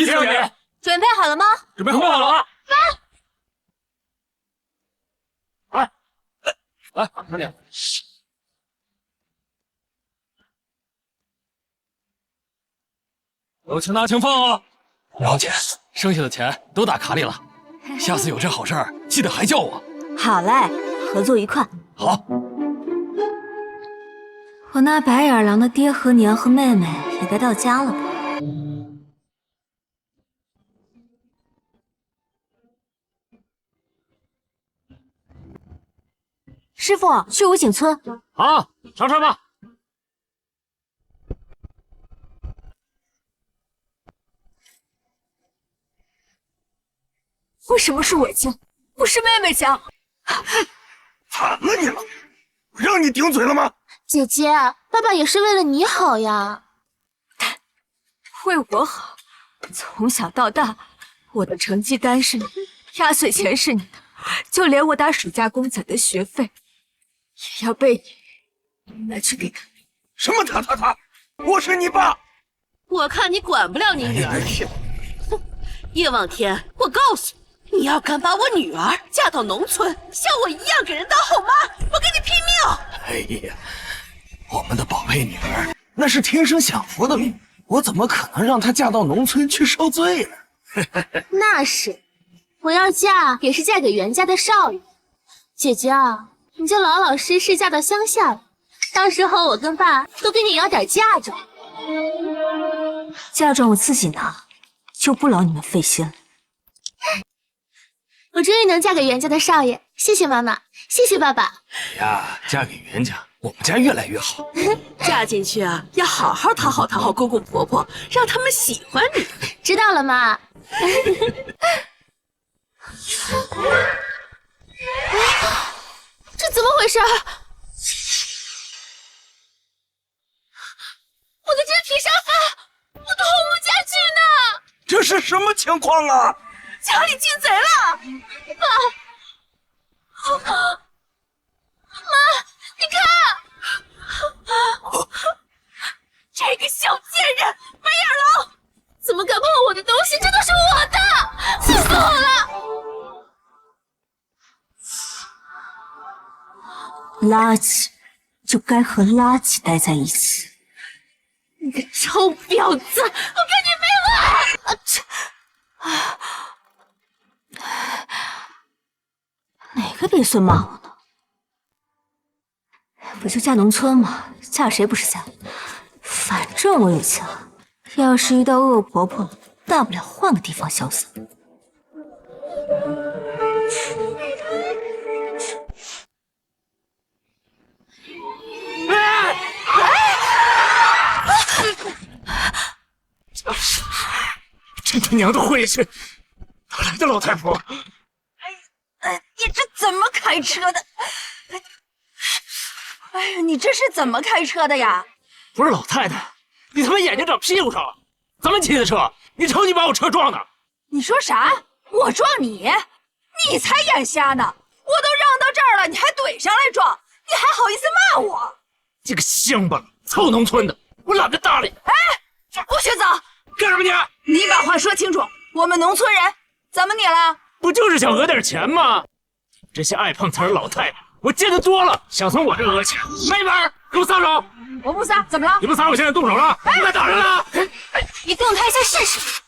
14年，准备好了吗？准备好了。来，快点！有钱拿钱放啊！了解，剩下的钱都打卡里了。下次有这好事儿，记得还叫我。好嘞，合作愉快。好。我那白眼狼的爹和娘和妹妹也该到家了吧？师傅，去武警村。好，上车吧。为什么是我家，不是妹妹家？惨了你了！让你顶嘴了吗？姐姐，爸爸也是为了你好呀。为我好，从小到大，我的成绩单是你的，压岁钱是你的，就连我打暑假工攒的学费，也要被你拿去给他。什么他？我是你爸。我看你管不了你女儿是吧？哼，叶望天，我告诉你，你要敢把我女儿嫁到农村，像我一样给人当后妈，我跟你拼命！哎呀，我们的宝贝女儿那是天生享福的命，我怎么可能让她嫁到农村去受罪呢？那是，我要嫁也是嫁给袁家的少爷。姐姐啊，你就老老实实嫁到乡下了，到时候我跟爸都给你要点嫁妆。嫁妆我自己拿，就不劳你们费心了。我终于能嫁给袁家的少爷，谢谢妈妈，谢谢爸爸。呀，嫁给袁家，我们家越来越好。嫁进去啊，要好好讨好公公婆婆，让他们喜欢你。知道了妈。这怎么回事？我的真皮沙发，我都哄不下去呢。这是什么情况啊？家里进贼了！妈，你看，这个小贱人，白眼狼，怎么敢碰我的东西？这都是我的，气死我了！垃圾就该和垃圾待在一起。你个臭婊子，我跟你没完！哪个鳖孙骂我呢？不就嫁农村吗？嫁谁不是嫁？反正我有钱了，要是遇到恶婆婆，大不了换个地方潇洒。真他娘的晦气！哪来的老太婆？你这怎么开车的？哎呀，你这是怎么开车的呀？不是老太太，你他妈眼睛长屁股上了！咱们骑的车，你瞅你把我车撞的！你说啥？我撞你？你才眼瞎呢！我都让到这儿了，你还怼上来撞，你还好意思骂我？这个乡巴佬，臭农村的，我懒得搭理。哎，不许走！干什么你？你把话说清楚，我们农村人怎么你了？不就是想讹点钱吗？这些爱碰瓷儿的老太太，我见得多了，想从我这讹钱，没门！给我撒手！我不撒，怎么了？你不撒，我现在动手了！你该打人了！你动他一下试试。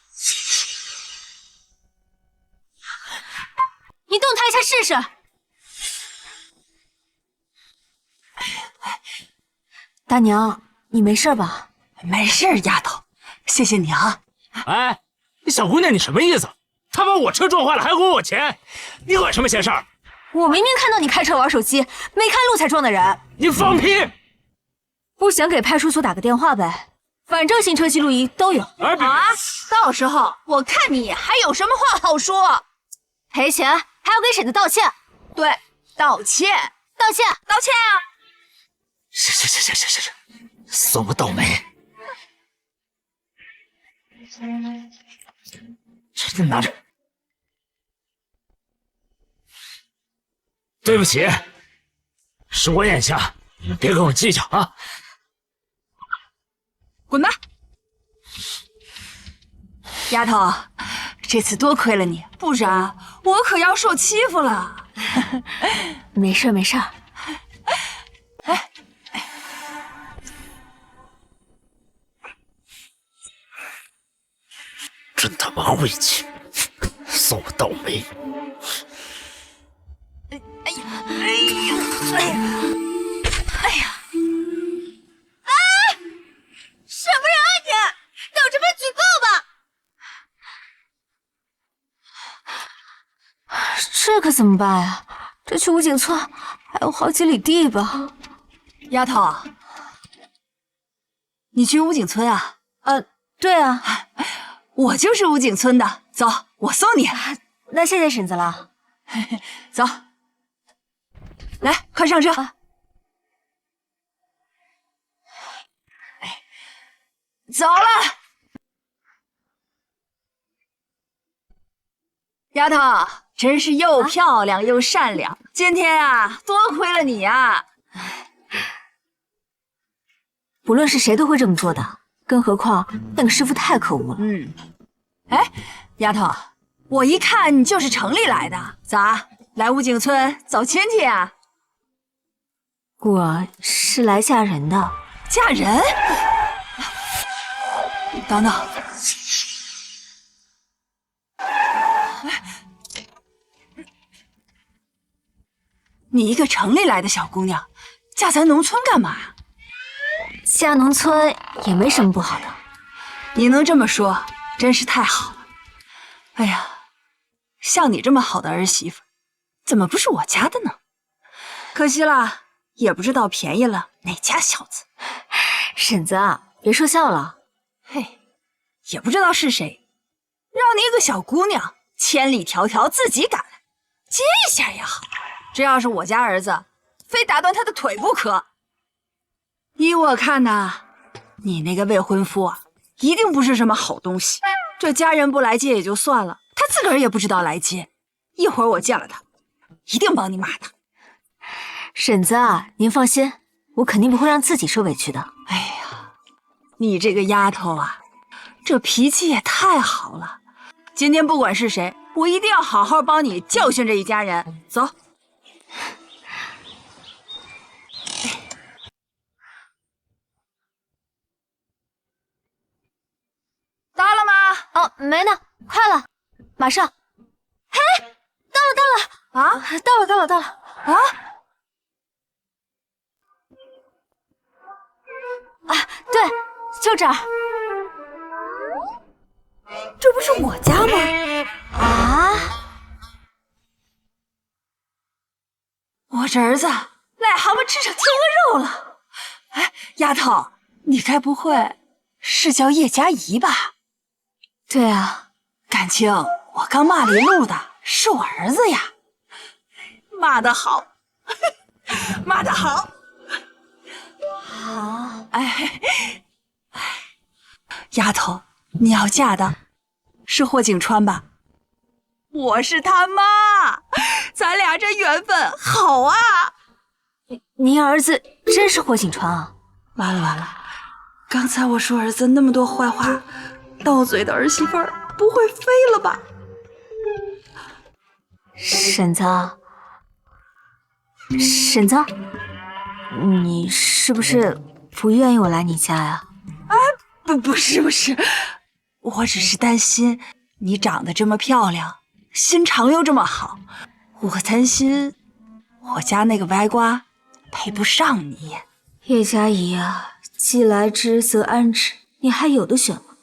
你动他一下试试。大娘，你没事吧？没事，丫头，谢谢你啊。哎，你小姑娘，你什么意思？她把我车撞坏了，还讹我钱，你管什么闲事儿？我明明看到你开车玩手机，没看路才撞的人。你放屁！不想给派出所打个电话呗？反正行车记录仪都有。哎，别！到时候我看你还有什么话好说。赔钱还要给婶子道歉。对，道歉，道歉，道歉啊！是，算我倒霉。这拿着。对不起，是我眼瞎，别跟我计较啊！滚吧！丫头，这次多亏了你，不然我可要受欺负了。没事没事。真他妈晦气，算我倒霉。什么人啊你？等着被举报吧！这可怎么办呀？这去武警村还有好几里地吧。丫头，你去武警村啊？对啊。我就是武警村的，走，我送你。那谢谢婶子了。走，来，快上车。走了。丫头，真是又漂亮又善良。今天啊，多亏了你啊。不论是谁都会这么做的，更何况那个师傅太可恶了。哎，丫头，我一看你就是城里来的，咋来武警村走亲戚啊？我是来嫁人的。嫁人？等等，你一个城里来的小姑娘，嫁咱农村干嘛呀？嫁农村也没什么不好的。你能这么说，真是太好了。哎呀，像你这么好的儿媳妇，怎么不是我家的呢？可惜了，也不知道便宜了哪家小子。婶子啊，别说笑了。嘿，也不知道是谁，让你一个小姑娘千里迢迢自己赶来，接一下也好。这要是我家儿子，非打断他的腿不可。依我看呐，你那个未婚夫啊，一定不是什么好东西。这家人不来接也就算了，他自个儿也不知道来接。一会儿我见了他，一定帮你骂他。婶子啊，您放心，我肯定不会让自己受委屈的。哎呀，你这个丫头啊，这脾气也太好了。今天不管是谁，我一定要好好帮你教训这一家人。走。到了吗？哦，没呢，快了，马上。嘿，到了啊，到了啊！啊，对，就这儿。这不是我家吗？啊，我这儿子癞蛤蟆吃上天鹅肉了。哎，丫头，你该不会是叫叶佳怡吧？对啊，感情我刚骂了一路的是我儿子呀。骂得好，骂得好。好。哎，丫头，你要嫁的是霍景川吧？我是他妈，咱俩这缘分好啊！您儿子真是霍景川啊？完了，刚才我说儿子那么多坏话，到嘴的儿媳妇儿不会飞了吧？婶子，你是不是不愿意我来你家呀？不是，我只是担心你长得这么漂亮，心肠又这么好，我担心我家那个歪瓜配不上你。叶佳怡啊，既来之则安之，你还有的选吗？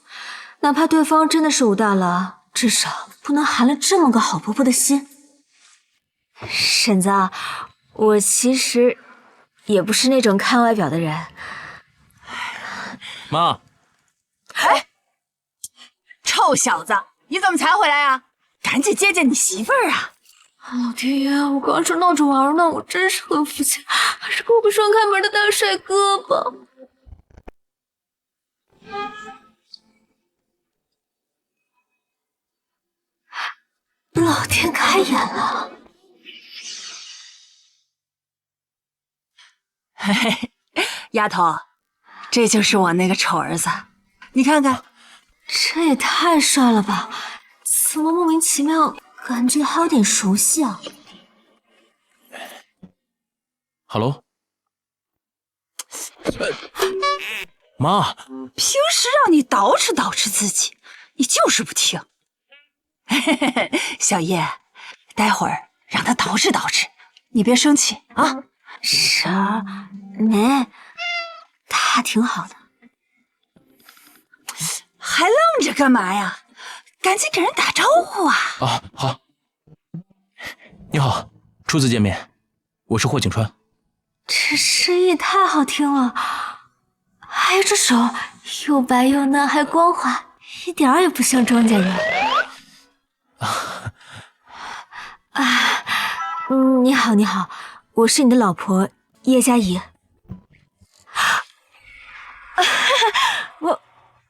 哪怕对方真的是武大郎，至少不能寒了这么个好婆婆的心。婶子，我其实也不是那种看外表的人。妈，哎，臭小子，你怎么才回来啊？赶紧接见你媳妇儿啊！老天爷，我刚是闹着玩呢，我真是很服气，还是给我个双开门的大帅哥吧。老天开眼了。嘿嘿，丫头，这就是我那个丑儿子，你看看，这也太帅了吧！怎么莫名其妙感觉还有点熟悉啊？哈喽，妈，平时让你捯饬捯饬自己，你就是不听。小叶，待会儿让他捯饬捯饬，你别生气啊。婶儿，没，他挺好的。还愣着干嘛呀？赶紧给人打招呼啊！啊，好。你好，初次见面，我是霍景川。这声音也太好听了，还有这手又白又嫩还光滑，一点儿也不像庄稼人。你好，你好，我是你的老婆叶佳怡。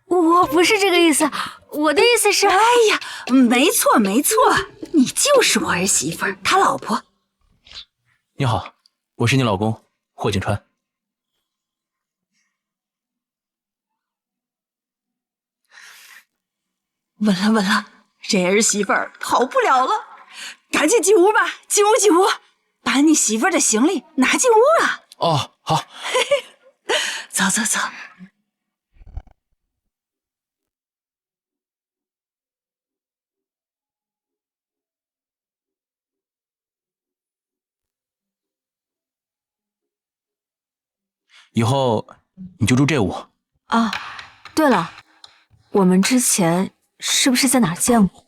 我不是这个意思，我的意思是，哎呀，没错没错，你就是我儿媳妇儿，他老婆。你好，我是你老公霍景川。稳了稳了，这儿媳妇儿跑不了了，赶紧进屋吧，进屋进屋，把你媳妇儿的行李拿进屋啊！哦，好。走走走。以后你就住这屋。啊，对了，我们之前是不是在哪儿见过？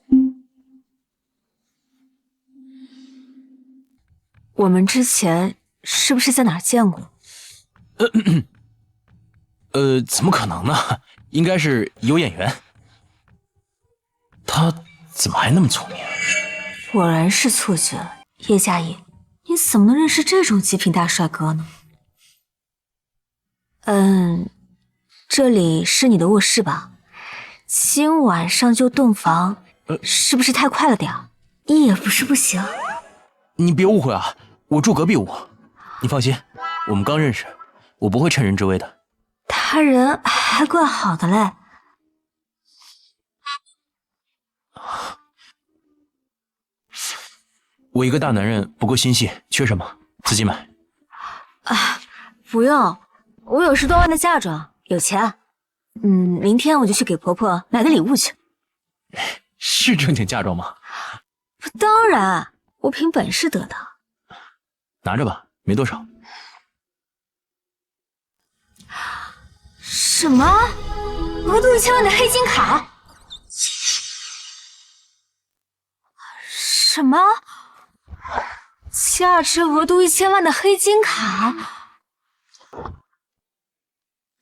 我们之前是不是在哪儿见过？怎么可能呢？应该是有眼缘。他怎么还那么聪明？果然是错觉了，叶佳怡，你怎么能认识这种极品大帅哥呢？这里是你的卧室吧？今晚上就洞房，是不是太快了点儿？也不是不行。你别误会啊，我住隔壁屋。你放心，我们刚认识，我不会趁人之危的。他人还怪好的嘞。我一个大男人不够心细，缺什么自己买。不用，我有10多万的嫁妆，有钱。明天我就去给婆婆买个礼物去。是正经嫁妆吗？当然，我凭本事得的。拿着吧，没多少。什么？额度1000万的黑金卡？什么？价值额度1000万的黑金卡？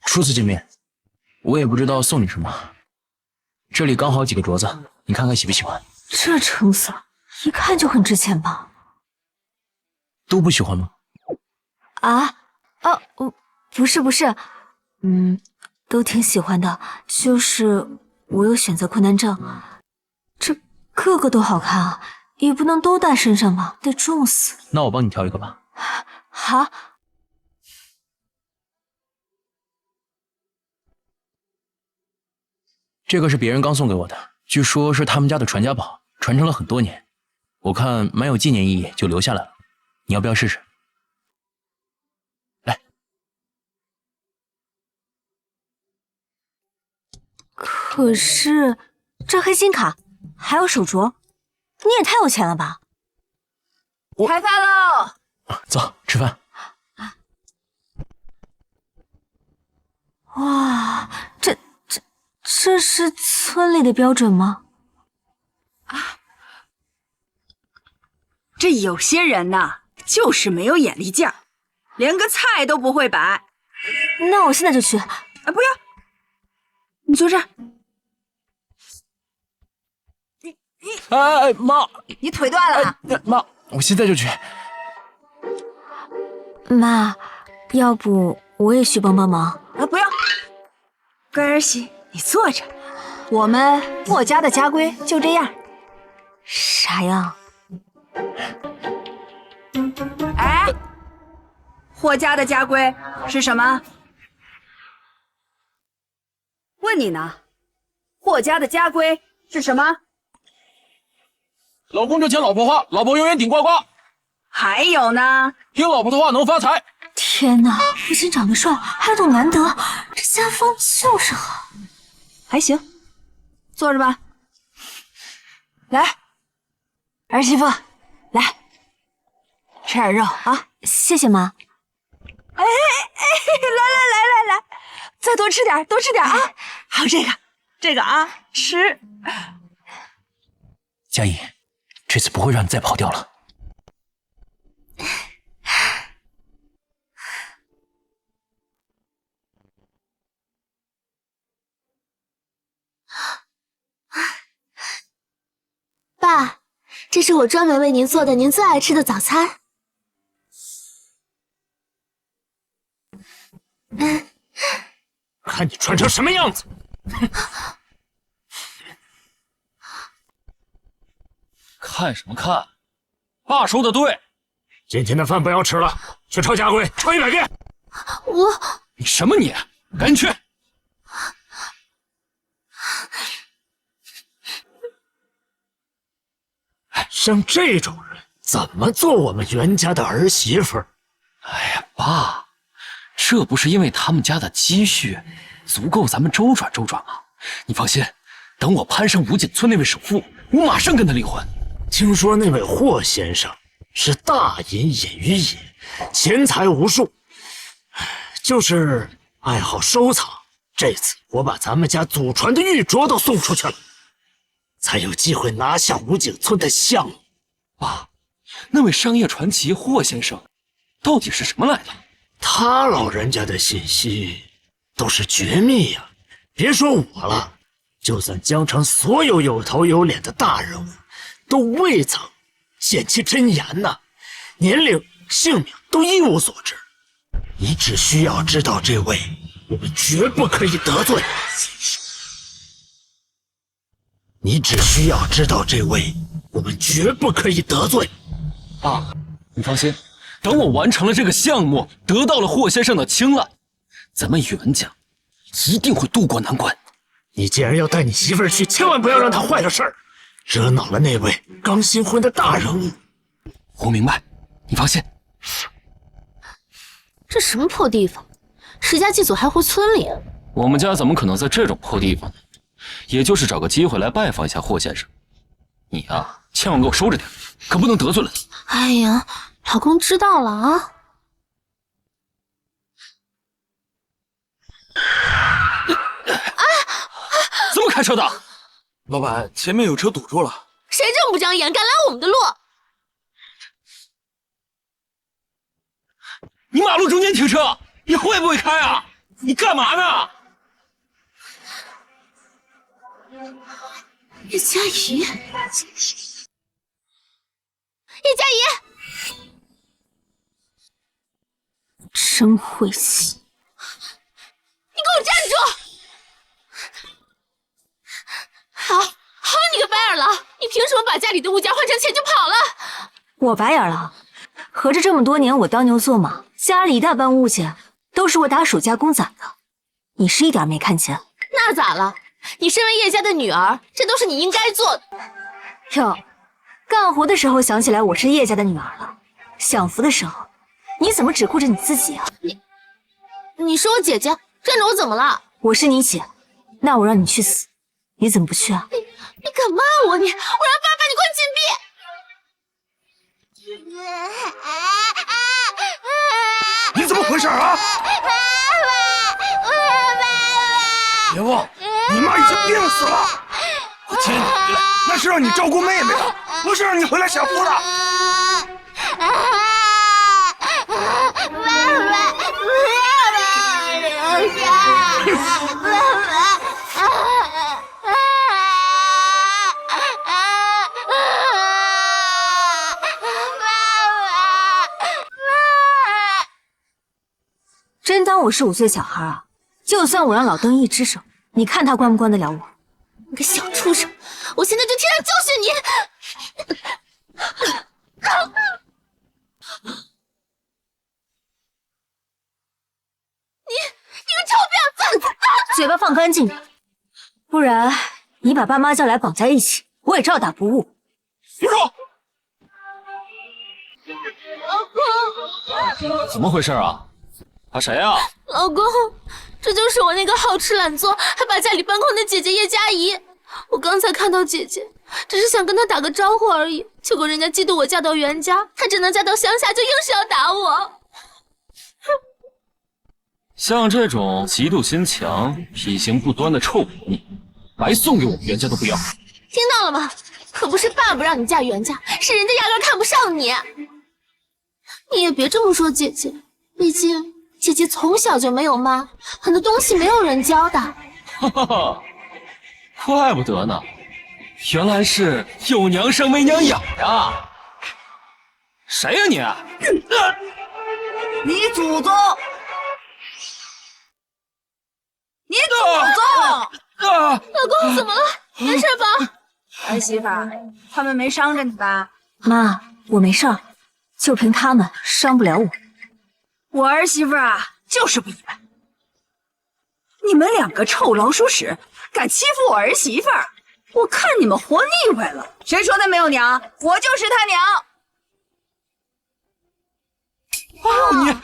初次见面，我也不知道送你什么。这里刚好几个镯子，你看看喜不喜欢？这成色，一看就很值钱吧？都不喜欢吗？不是，都挺喜欢的，就是我有选择困难症，这个个都好看啊，也不能都戴身上吧，得重死。那我帮你挑一个吧。好。这个是别人刚送给我的，据说是他们家的传家宝，传承了很多年，我看蛮有纪念意义，就留下来了。你要不要试试？来。可是这黑金卡还有手镯，你也太有钱了吧！开饭喽！走，吃饭。哇，这是村里的标准吗？这有些人呐，就是没有眼力劲儿，连个菜都不会摆。那我现在就去。不要，你坐这儿。妈，你腿断了？妈，我现在就去。妈，要不我也去帮帮忙？不要，乖儿媳，你坐着。我们墨家的家规就这样。啥样？哎，霍家的家规是什么？问你呢，霍家的家规是什么？老公就听老婆话，老婆永远顶呱呱。还有呢？听老婆的话能发财。天哪，父亲长得帅，还有种难得，这家风就是好。还行，坐着吧。来，儿媳妇，来，吃点肉啊！谢谢妈。来，再多吃点，多吃点啊！还有这个啊，吃。佳怡，这次不会让你再跑掉了。爸，这是我专门为您做的您最爱吃的早餐。看你穿成什么样子！看什么看？爸说的对，今天的饭不要吃了，去抄家规，抄100遍。你什么你？赶紧去！像这种人怎么做我们袁家的儿媳妇？哎呀，爸，这不是因为他们家的积蓄足够咱们周转周转吗？你放心，等我攀上武锦村那位首富，我马上跟他离婚。听说那位霍先生是大隐隐于野，钱财无数，就是爱好收藏。这次我把咱们家祖传的玉镯都送出去了，才有机会拿下武景村的项目。爸，那位商业传奇霍先生到底是什么来的？他老人家的信息都是绝密呀，别说我了，就算江城所有有头有脸的大人物都未曾见其真言呐，年龄、姓名都一无所知。你只需要知道这位我们绝不可以得罪，你只需要知道这位我们绝不可以得罪。爸，你放心，等我完成了这个项目，得到了霍先生的青睐，咱们袁家一定会渡过难关。你既然要带你媳妇儿去，千万不要让她坏了事儿，惹恼了那位刚新婚的大人物。我明白，你放心。这什么破地方？石家祭祖还回村里啊？我们家怎么可能在这种破地方呢？也就是找个机会来拜访一下霍先生。你啊，千万给我收着点，可不能得罪了他。哎呀，老公知道了啊。怎么开车的？老板，前面有车堵住了。谁这么不长眼，敢拦我们的路？你马路中间停车，你会不会开啊？你干嘛呢？叶佳怡，叶佳怡，真会戏！你给我站住！好你个白眼狼，你凭什么把家里的物件换成钱就跑了？我白眼了，合着这么多年我当牛做马，家里一大半物件都是我打暑假工攒的，你是一点没看见？那咋了？你身为叶家的女儿，这都是你应该做的。哟，干活的时候想起来我是叶家的女儿了，享福的时候，你怎么只顾着你自己啊？你是我姐姐，站着我怎么了？我是你姐，那我让你去死，你怎么不去啊？你敢骂我？我让爸把你关禁闭！你怎么回事啊？别忘了，你妈已经病死了。我接你回来，那是让你照顾妹妹的，不是让你回来享福的。真当我是5岁小孩啊？就算我让老邓一只手，你看他关不关得了我？你个小畜生，我现在就替他教训你！你个臭婊子！嘴巴放干净点，不然你把爸妈叫来绑在一起，我也照打不误。住手！怎么回事啊？怕谁啊？老公，这就是我那个好吃懒做还把家里搬空的姐姐叶佳怡。我刚才看到姐姐，只是想跟她打个招呼而已，结果人家嫉妒我嫁到袁家，她只能嫁到乡下，就硬是要打我。像这种嫉妒心强、品行不端的臭女，白送给我们袁家都不要。听到了吗？可不是爸不让你嫁袁家，是人家压根看不上你。你也别这么说姐姐，毕竟姐姐从小就没有妈，很多东西没有人教的。哈哈哈，怪不得呢，原来是有娘生没娘养呀！谁呀你？你祖宗！你祖宗！老公怎么了？没事吧？儿媳妇儿，他们没伤着你吧？妈，我没事儿，就凭他们伤不了我。我儿媳妇儿啊，就是不一般。你们两个臭老鼠屎，敢欺负我儿媳妇儿，我看你们活腻歪了。谁说他没有娘？我就是他娘。哎呦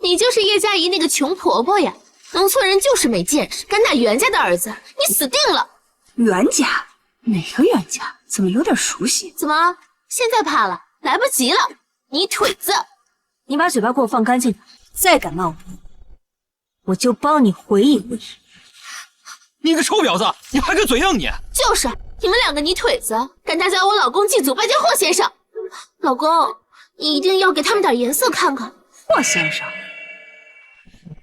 你就是叶佳怡那个穷婆婆呀！农村人就是没见识，敢打袁家的儿子，你死定了！袁家？哪个袁家？怎么有点熟悉？怎么现在怕了？来不及了！你腿子！你把嘴巴给我放干净，再敢骂我，我就帮你回忆回忆。你个臭婊子，你还敢嘴硬你？就是你们两个泥腿子，敢打搅我老公祭祖拜见霍先生！老公，你一定要给他们点颜色看看。霍先生？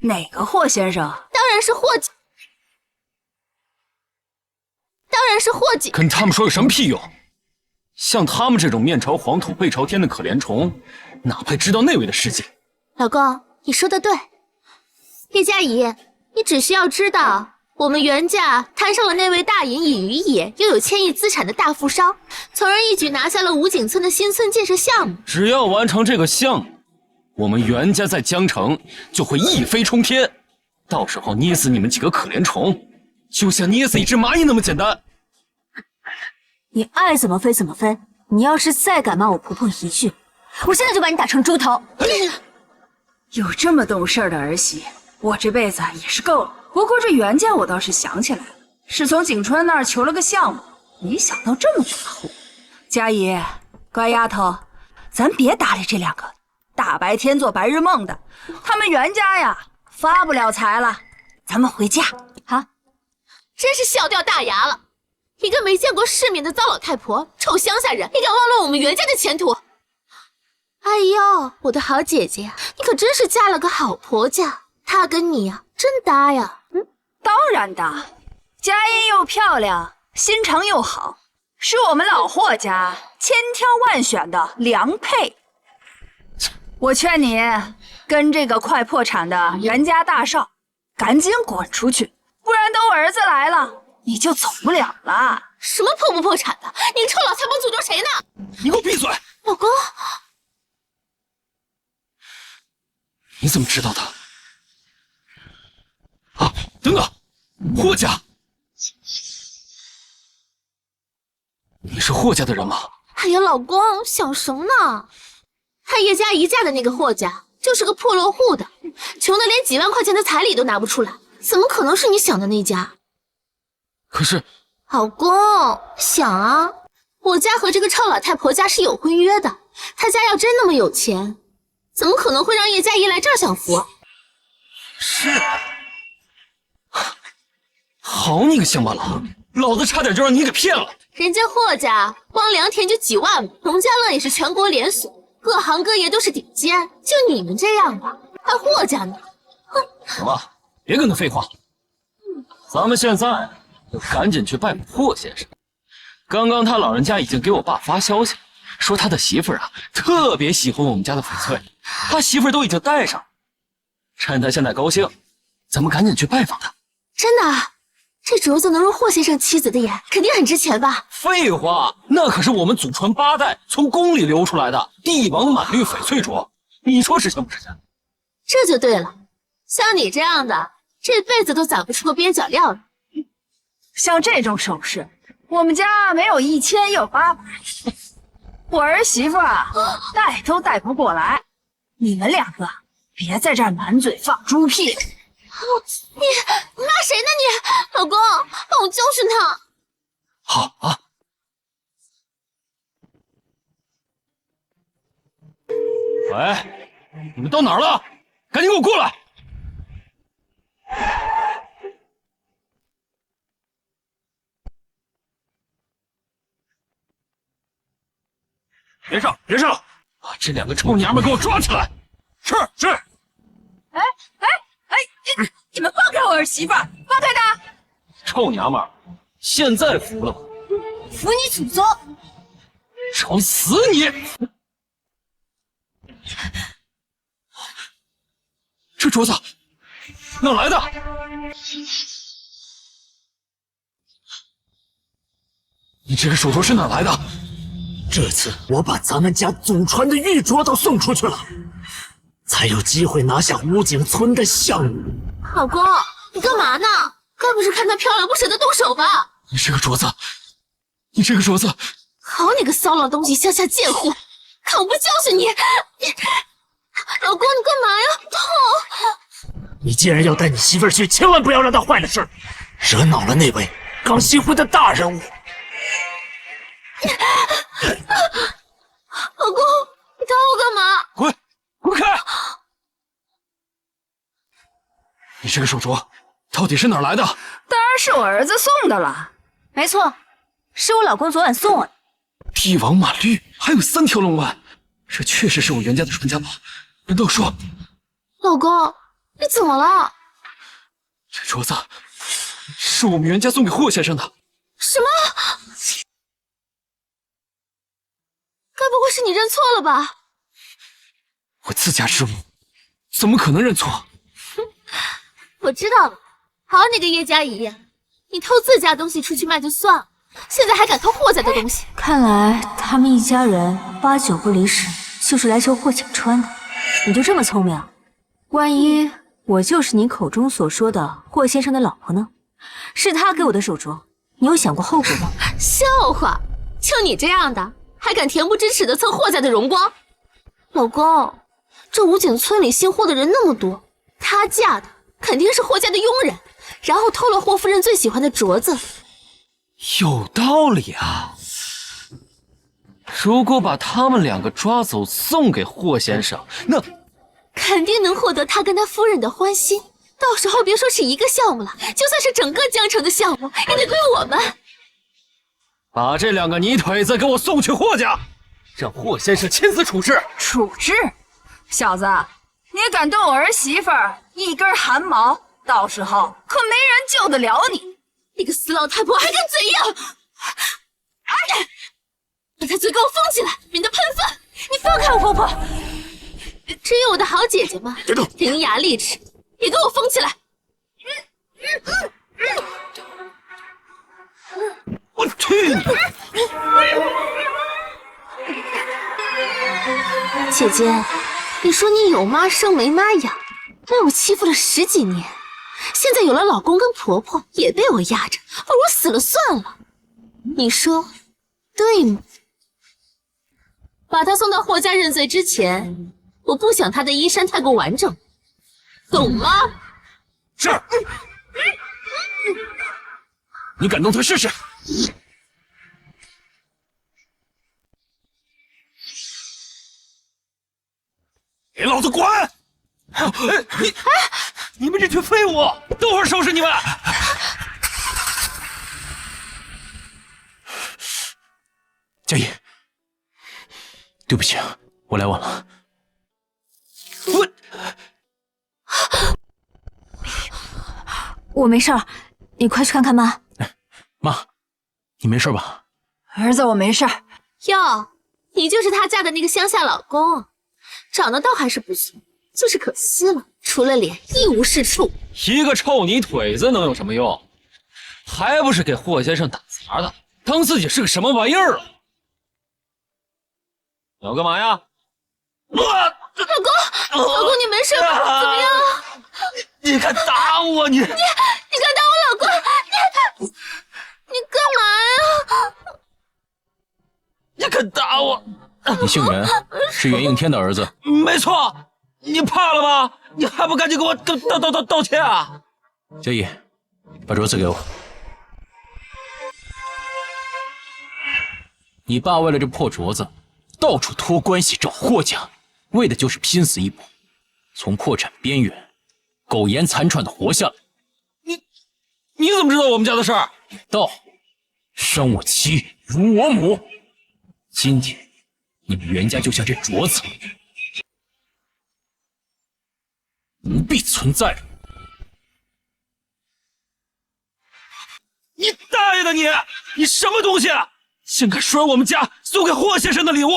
哪个霍先生？当然是霍姐，当然是霍姐。跟他们说有什么屁用？像他们这种面朝黄土背朝天的可怜虫，哪配知道内位的世界？老公，你说的对。叶佳怡，你只需要知道，我们袁家摊上了那位大隐隐于野又有千亿资产的大富商，从而一举拿下了武井村的新村建设项目。只要完成这个项目，我们袁家在江城就会一飞冲天，到时候捏死你们几个可怜虫，就像捏死一只蚂蚁那么简单。你爱怎么飞怎么飞，你要是再敢骂我婆婆一句，我现在就把你打成猪头。有这么懂事的儿媳，我这辈子也是够了。不过这袁家我倒是想起来了，是从景川那儿求了个项目，没想到这么大户。佳怡，乖丫头，咱别搭理这两个大白天做白日梦的，他们袁家呀发不了财了，咱们回家。好，真是笑掉大牙了！一个没见过世面的糟老太婆，臭乡下人，也敢妄论我们袁家的前途！哎呦，我的好姐姐呀，你可真是嫁了个好婆家，她跟你呀真搭呀！当然搭，佳音又漂亮，心肠又好，是我们老霍家千挑万选的良配。我劝你跟这个快破产的袁家大少赶紧滚出去，不然等我儿子来了，你就走不了了。什么破不破产的？你个臭老太婆诅咒谁呢？你给我闭嘴！老公，你怎么知道的？啊，等等，霍家，你是霍家的人吗？哎呀，老公想什么呢？他叶佳怡嫁的那个霍家就是个破落户的，穷的连几万块钱的彩礼都拿不出来，怎么可能是你想的那家？可是，老公想啊，我家和这个臭老太婆家是有婚约的，他家要真那么有钱，怎么可能会让叶佳怡来这儿享福？是，好你个乡巴佬，老子差点就让你给骗了。人家霍家光良田就几万亩，农家乐也是全国连锁，各行各业都是顶尖，就你们这样的，还霍家呢？哼！行了，别跟他废话，咱们现在就赶紧去拜访霍先生。刚刚他老人家已经给我爸发消息，说他的媳妇儿啊特别喜欢我们家的翡翠，他媳妇儿都已经戴上了。趁他现在高兴，咱们赶紧去拜访他。真的啊？这镯子能入霍先生妻子的眼，肯定很值钱吧？废话，那可是我们祖传8代从宫里流出来的帝王满绿翡翠镯，你说值钱不值钱？这就对了，像你这样的，这辈子都攒不出个边角料来。像这种首饰，我们家没有1000也有800。我儿媳妇啊，带都带不过来。你们2个别在这儿满嘴放猪屁！你骂谁呢你？老公，帮我教训他。好啊。喂，你们到哪儿了？赶紧给我过来！别上，别上！把这2个臭娘们给我抓起来！是。你们放开我儿媳妇，放开她！臭娘们，现在服了吗？服你祖宗！找死你！这镯子哪来的？你这个手镯是哪来的？这次我把咱们家祖传的玉镯都送出去了，才有机会拿下武井村的项目。老公，你干嘛呢？该不是看她漂亮不舍得动手吧？你这个镯子，你这个镯子，好你个骚浪东西，乡下贱货！看我不教训你！老公，你干嘛呀？痛！你既然要带你媳妇儿去，千万不要让她坏了事儿，惹恼了那位刚新婚的大人物。老公，你打我干嘛？滚开！你这个手镯到底是哪儿来的？当然是我儿子送的了。没错，是我老公昨晚送我的。帝王马绿，还有3条龙纹，这确实是我袁家的传家宝。难道说，老公，你怎么了？这镯子是我们袁家送给霍先生的？什么？该不会是你认错了吧？我自家之物，怎么可能认错？我知道了，好你个叶嘉怡，你偷自家东西出去卖就算了，现在还敢偷霍家的东西。看来他们一家人8、9不离10，就是来求霍景川的。你就这么聪明？万一我就是你口中所说的霍先生的老婆呢？是他给我的手镯，你有想过后果吗？笑话，就你这样的，还敢恬不知耻的蹭霍家的荣光？老公，这武井村里姓霍的人那么多，她嫁的肯定是霍家的佣人，然后偷了霍夫人最喜欢的镯子。有道理啊！如果把他们2个抓走送给霍先生，那肯定能获得他跟他夫人的欢心。到时候别说是一个项目了，就算是整个江城的项目，也得归我们。把这2个泥腿子给我送去霍家，让霍先生亲自处置。处置？小子，你敢动我儿媳妇儿一根汗毛，到时候可没人救得了你！你个死老太婆，还敢怎样？哎，把她嘴给我封起来，免得喷粪！你放开我婆婆！只有我的好姐姐们伶牙俐齿，也给我封起来！我去你！姐姐，你说你有妈生没妈养，被我欺负了10几年，现在有了老公跟婆婆，也被我压着，不如死了算了。你说对吗？把她送到霍家认罪之前，我不想她的衣衫太过完整，懂吗？是。你敢动他试试？给老子滚！你们这群废物，等会儿收拾你们！佳怡，对不起，我来晚了。我没事儿，你快去看看妈。妈，你没事吧？儿子，我没事儿。哟，你就是她嫁的那个乡下老公，长得倒还是不错，就是可惜了，除了脸一无是处。一个臭泥腿子能有什么用？还不是给霍先生打杂的，当自己是个什么玩意儿啊？你要干嘛呀？老公，你没事吧？怎么样？你敢打我？你敢打我老公？敢打我？你姓袁，是袁应天的儿子。没错，你怕了吗？你还不赶紧给我道歉啊！嘉义，把镯子给我。你爸为了这破镯子，到处托关系找霍家，为的就是拼死一搏，从破产边缘苟延残喘的活下来。你怎么知道我们家的事儿？道，伤我妻如我母。今天你们袁家就像这镯子，不必存在了。你大爷的你！你什么东西？竟敢摔我们家送给霍先生的礼物！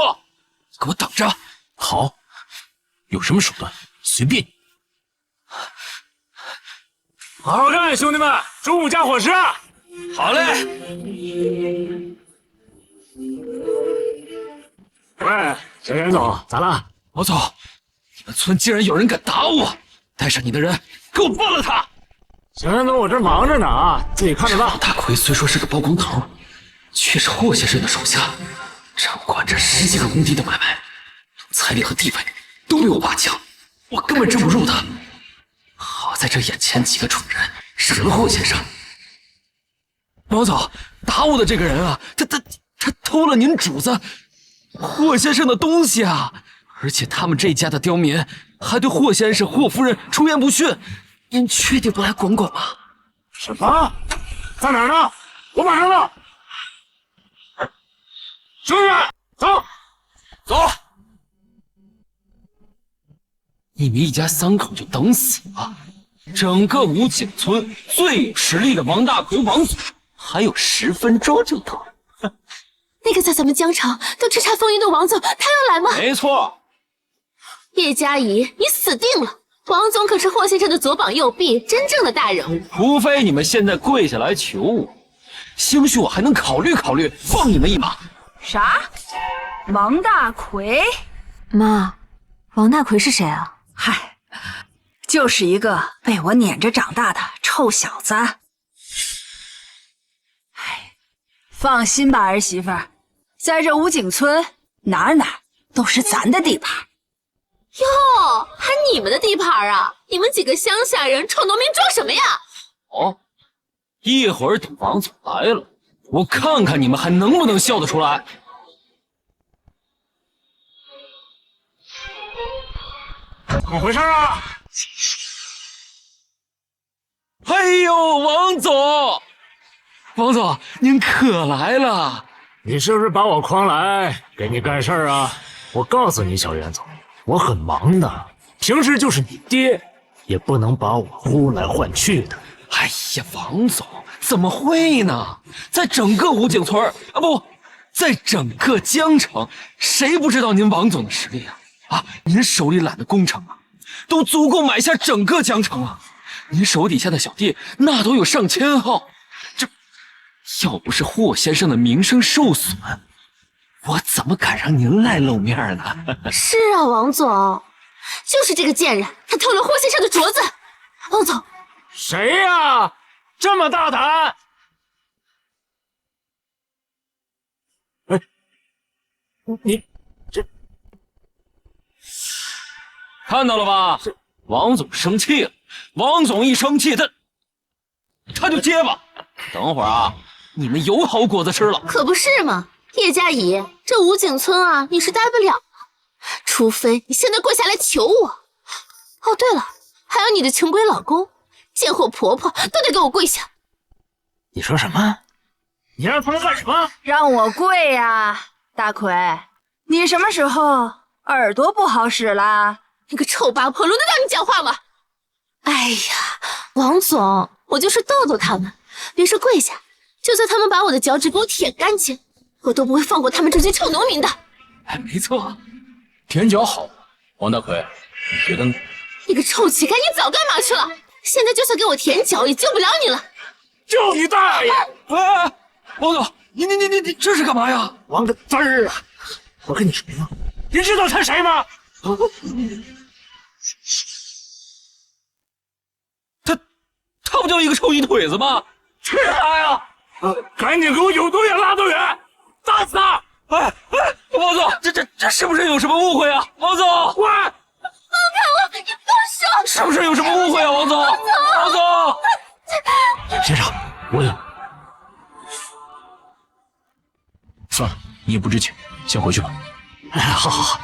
给我等着！好，有什么手段随便你。好好干，兄弟们，中午加伙食啊！好嘞。喂，小袁总，咋了？王总，你们村竟然有人敢打我！带上你的人，给我办了他！小袁总，我这忙着呢啊，自己看着办。王大奎虽说是个包工头，却是霍先生的手下，掌管着10几个工地的买卖，财力和地位都比我爸强，我根本镇不住他。好在这眼前几个蠢人惹了霍先生。王总，打我的这个人啊，他偷了您主子霍先生的东西啊！而且他们这家的刁民还对霍先生、霍夫人出言不逊，您确定不来管管吗？什么？在哪儿呢？我马上到。兄弟们，走，走！你们一家3口就等死吧！整个武井村最有实力的王大奎王总，还有10分钟就到。那个在咱们江城都叱咤风云的王总，他要来吗？没错。叶嘉怡，你死定了！王总可是霍先生的左膀右臂，真正的大人物。除非你们现在跪下来求我，兴许我还能考虑考虑放你们一马。啥？王大奎？妈，王大奎是谁啊？嗨，就是一个被我撵着长大的臭小子。哎，放心吧，儿媳妇儿，在这武井村哪儿都是咱的地盘。哟，还你们的地盘啊？你们几个乡下人臭农民装什么呀？哦，一会儿等王总来了，我看看你们还能不能笑得出来。怎么回事啊？哎呦，王总，王总，您可来了！你是不是把我诓来给你干事儿啊？我告诉你，小袁总，我很忙的，平时就是你爹，也不能把我呼来唤去的。哎呀，王总，怎么会呢？在整个武井村啊，不，在整个江城，谁不知道您王总的实力啊？啊，您手里揽的工程啊，都足够买下整个江城了。您手底下的小弟那都有上千号，这要不是霍先生的名声受损，我怎么敢让您来露面呢？是啊，王总，就是这个贱人，他偷了霍先生的镯子。王总，谁呀？这么大胆！哎，你这看到了吧？王总生气了，王总一生气，他就结巴。等会儿啊，你们有好果子吃了。可不是嘛，叶嘉怡，这武井村啊，你是待不了了，除非你现在跪下来求我。哦，对了，还有你的穷鬼老公、贱货婆婆，都得给我跪下。你说什么？你让他们干什么？让我跪呀，大奎，你什么时候耳朵不好使啦？你个臭八婆，轮得到你讲话吗？哎呀，王总，我就是逗逗他们，别说跪下，就算他们把我的脚趾给我舔干净，我都不会放过他们这群臭农民的。哎，没错，舔脚好，王大奎，你觉得呢？你个臭乞丐，你早干嘛去了？现在就算给我舔脚，也救不了你了。就你大爷！哎，王总，你这是干嘛呀？王个滋儿啊！我跟你说，你知道他谁吗？他不就一个臭泥腿子吗？去他呀！赶紧给我有多远拉多远，打死他！王总，这是不是有什么误会啊？王总，喂，放开我！你放手！是不是有什么误会啊？王总，王总，先生，我有。算了，你也不知情，先回去吧。好。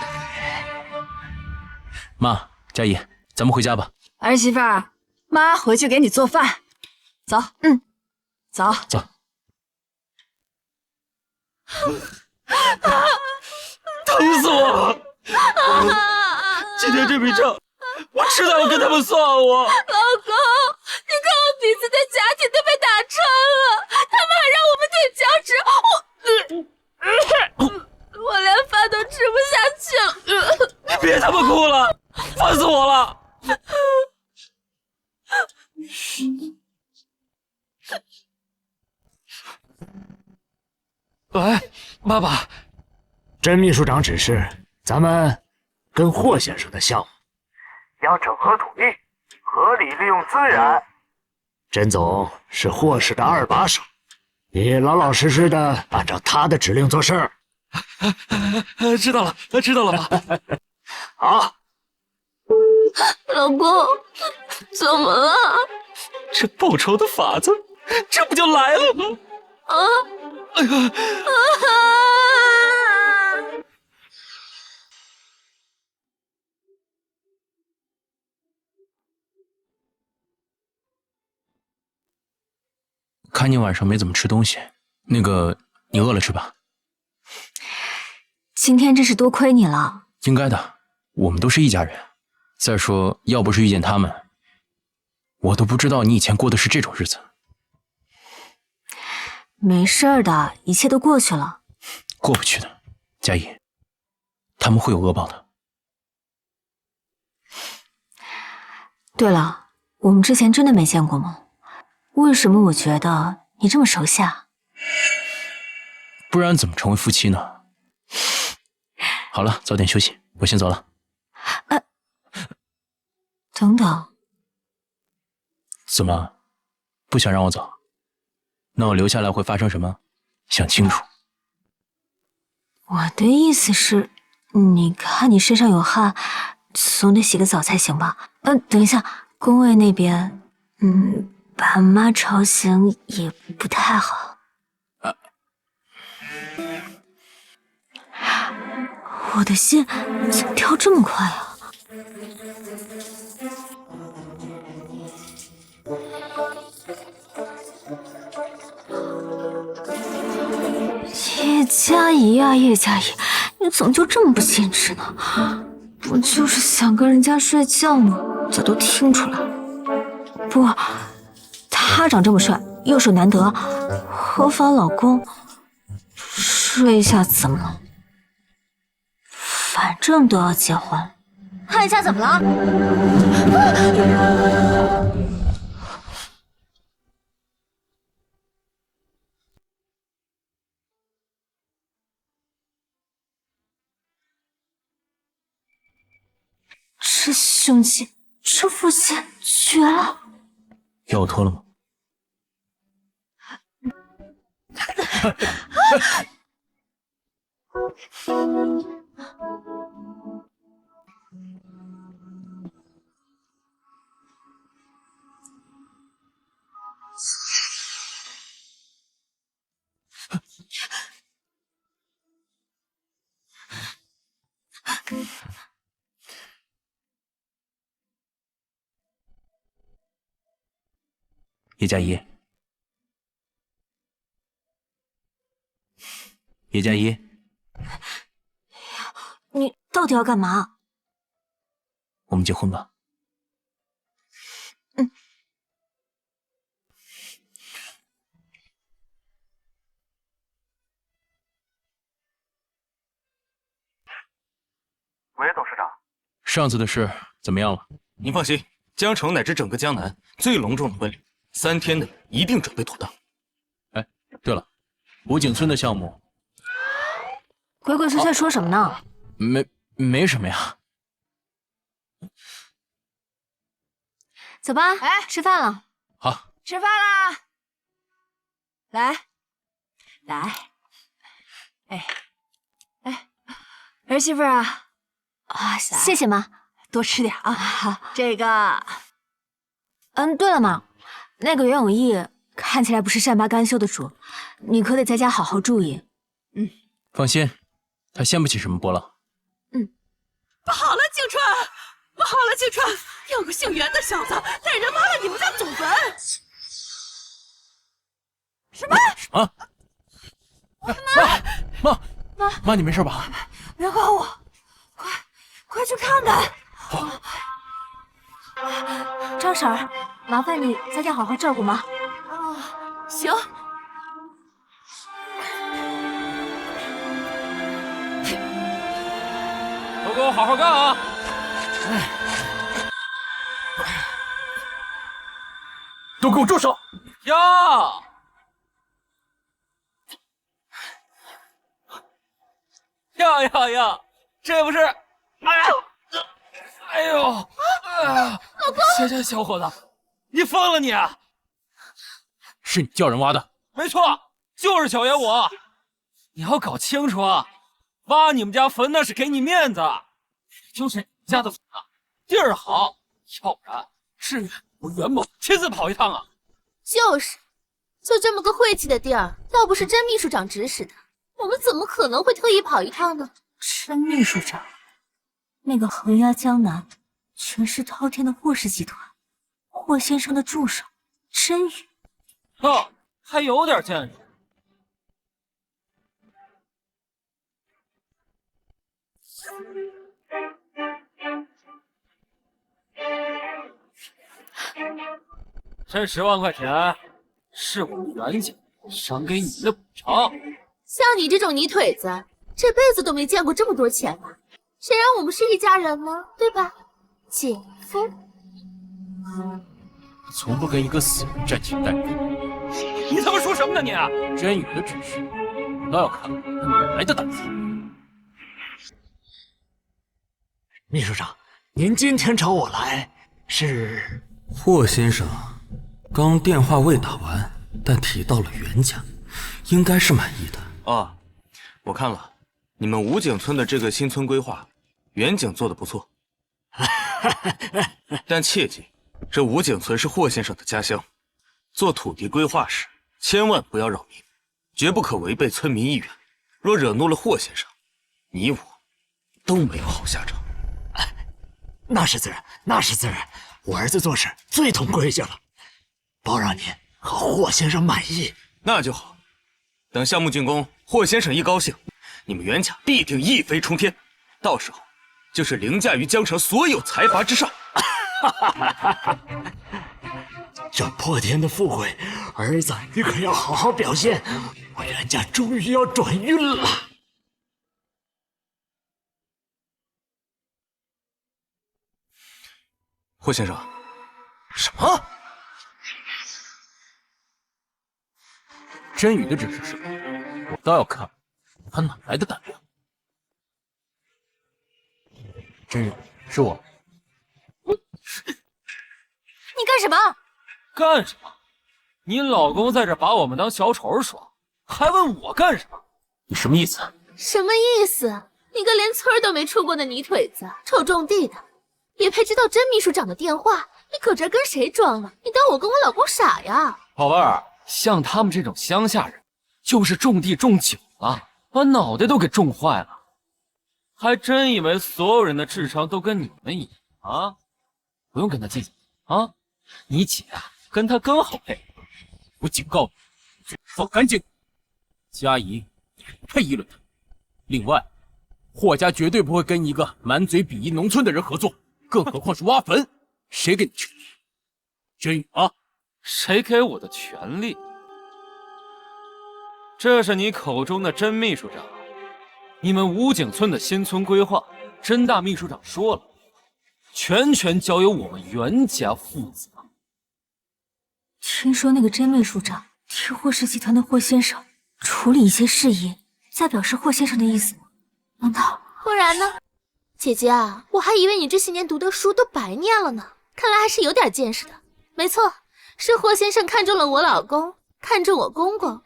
妈，佳怡，咱们回家吧。儿媳妇儿，妈回去给你做饭。走，走。疼死我了！今天这笔账，我迟早要跟他们算我。老公，你看我彼此的家庭都被打穿了，他们还让我们舔脚趾，我连饭都吃不下去了。你别他妈哭了，烦死我了！喂，爸爸，甄秘书长指示，咱们跟霍先生的项目要整合土地，合理利用资源。甄总是霍氏的二把手，你老老实实的按照他的指令做事儿。知道了，爸。好。老公，怎么了？这报仇的法子，这不就来了吗？啊！哎呀！看你晚上没怎么吃东西，那个你饿了吃吧。今天真是多亏你了。应该的，我们都是一家人。再说，要不是遇见他们，我都不知道你以前过的是这种日子。没事儿的，一切都过去了。过不去的，佳怡，他们会有恶报的。对了，我们之前真的没见过吗？为什么我觉得你这么熟悉啊？不然怎么成为夫妻呢？好了，早点休息，我先走了。等等，怎么，不想让我走？那我留下来会发生什么？想清楚。我的意思是，你看你身上有汗，总得洗个澡才行吧？等一下，工位那边，把妈吵醒也不太好。我的心怎么跳这么快啊？叶佳怡啊，叶佳怡，你怎么就这么不矜持呢？不就是想跟人家睡觉吗？早都听出来了。不过他长这么帅，又是难得合法老公，睡一下怎么了？反正都要结婚，看一下怎么了？这胸肌，这腹肌，绝了！要我脱了吗？叶佳怡，叶佳怡，你到底要干嘛？我们结婚吧。喂，董事长，上次的事怎么样了？您放心，江城乃至整个江南最隆重的婚礼，3天内一定准备妥当。哎，对了，武景村的项目，鬼鬼祟祟说什么呢？没什么呀。走吧，吃饭了。好，吃饭啦！来，儿媳妇啊，谢谢妈，多吃点啊。好。这个，对了妈，那个袁永义看起来不是善罢甘休的主，你可得在家好好注意。放心，他掀不起什么波浪。不好了，景川！不好了，景川！有个姓袁的小子带人挖了你们家祖坟。什么？啊！妈，你没事吧？别管我，快去看看。张婶儿，麻烦你在家好好照顾妈。行。都给我好好干啊！都给我住手！呀！呀！这不是……哎呦！老公，小伙子，你疯了你！是你叫人挖的？没错，就是小爷我。你要搞清楚啊！挖你们家坟那是给你面子，就是你家的坟啊，地儿好，要不然至于我袁某亲自跑一趟啊？就是，就这么个晦气的地儿，要不是甄秘书长指使的，我们怎么可能会特意跑一趟呢？甄秘书长，那个横压江南、权势滔天的霍氏集团，霍先生的助手甄宇，还有点见识。这10万块钱是我们袁家赏给你们的补偿。像你这种泥腿子，这辈子都没见过这么多钱吧？谁让我们是一家人呢？对吧，姐夫？从不跟一个死人站起来带人。你他妈说什么呢你？甄宇的指示，倒要看看他哪来的胆子。秘书长，您今天找我来是？霍先生刚电话未打完，但提到了袁家，应该是满意的。哦，我看了，你们武井村的这个新村规划，远景做得不错。但切记，这武井村是霍先生的家乡，做土地规划时千万不要扰民，绝不可违背村民意愿。若惹怒了霍先生，你我都没有好下场。那是自然，那是自然。我儿子做事最懂规矩了，保让您和霍先生满意。那就好，等项目竣工，霍先生一高兴，你们袁家必定一飞冲天，到时候就是凌驾于江城所有财阀之上。这破天的富贵，儿子你可要好好表现，我袁家终于要转运了。霍先生，什么？甄宇的指示是，我倒要看他哪来的胆量。甄宇，是我。你干什么？干什么？你老公在这把我们当小丑耍，还问我干什么？你什么意思？什么意思？你个连村都没出过的泥腿子，臭种地的，也配知道甄秘书长的电话？你搁这跟谁装了？你当我跟我老公傻呀？宝贝儿，像他们这种乡下人，就是种地种久了，把脑袋都给种坏了，还真以为所有人的智商都跟你们一样啊？不用跟他计较啊，你姐啊跟他更好配。我警告你，放干净！佳怡，你不配议论他。另外，霍家绝对不会跟一个满嘴鄙夷农村的人合作，更何况是挖坟。谁给你权利？甄宇啊，谁给我的权利？这是你口中的甄秘书长。你们武井村的新村规划，甄大秘书长说了，全权交由我们袁家负责。听说那个甄秘书长替霍氏集团的霍先生处理一些事宜，再表示霍先生的意思吗？难道不然呢？姐姐啊，我还以为你这些年读的书都白念了呢，看来还是有点见识的。没错，是霍先生看中了我老公，看中我公公，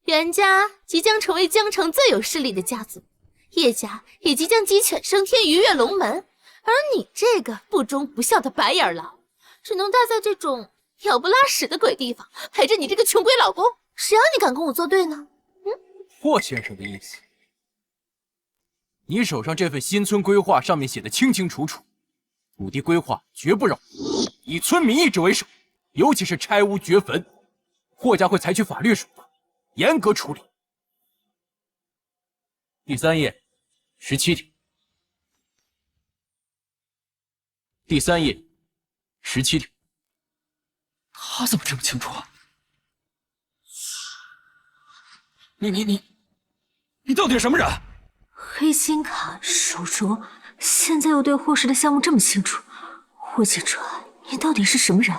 袁家即将成为江城最有势力的家族，叶家也即将鸡犬升天，鱼跃龙门，而你这个不忠不孝的白眼狼，只能待在这种鸟不拉屎的鬼地方，陪着你这个穷鬼老公。谁让你敢跟我作对呢？霍先生的意思，你手上这份新村规划上面写的清清楚楚，土地规划绝不扰民，以村民意志为首，尤其是拆屋掘坟，霍家会采取法律手段，严格处理。第3页，17条。第3页，17条。他怎么这么清楚啊？你到底是什么人？黑心卡手镯，现在又对霍氏的项目这么清楚，霍启川，你到底是什么人？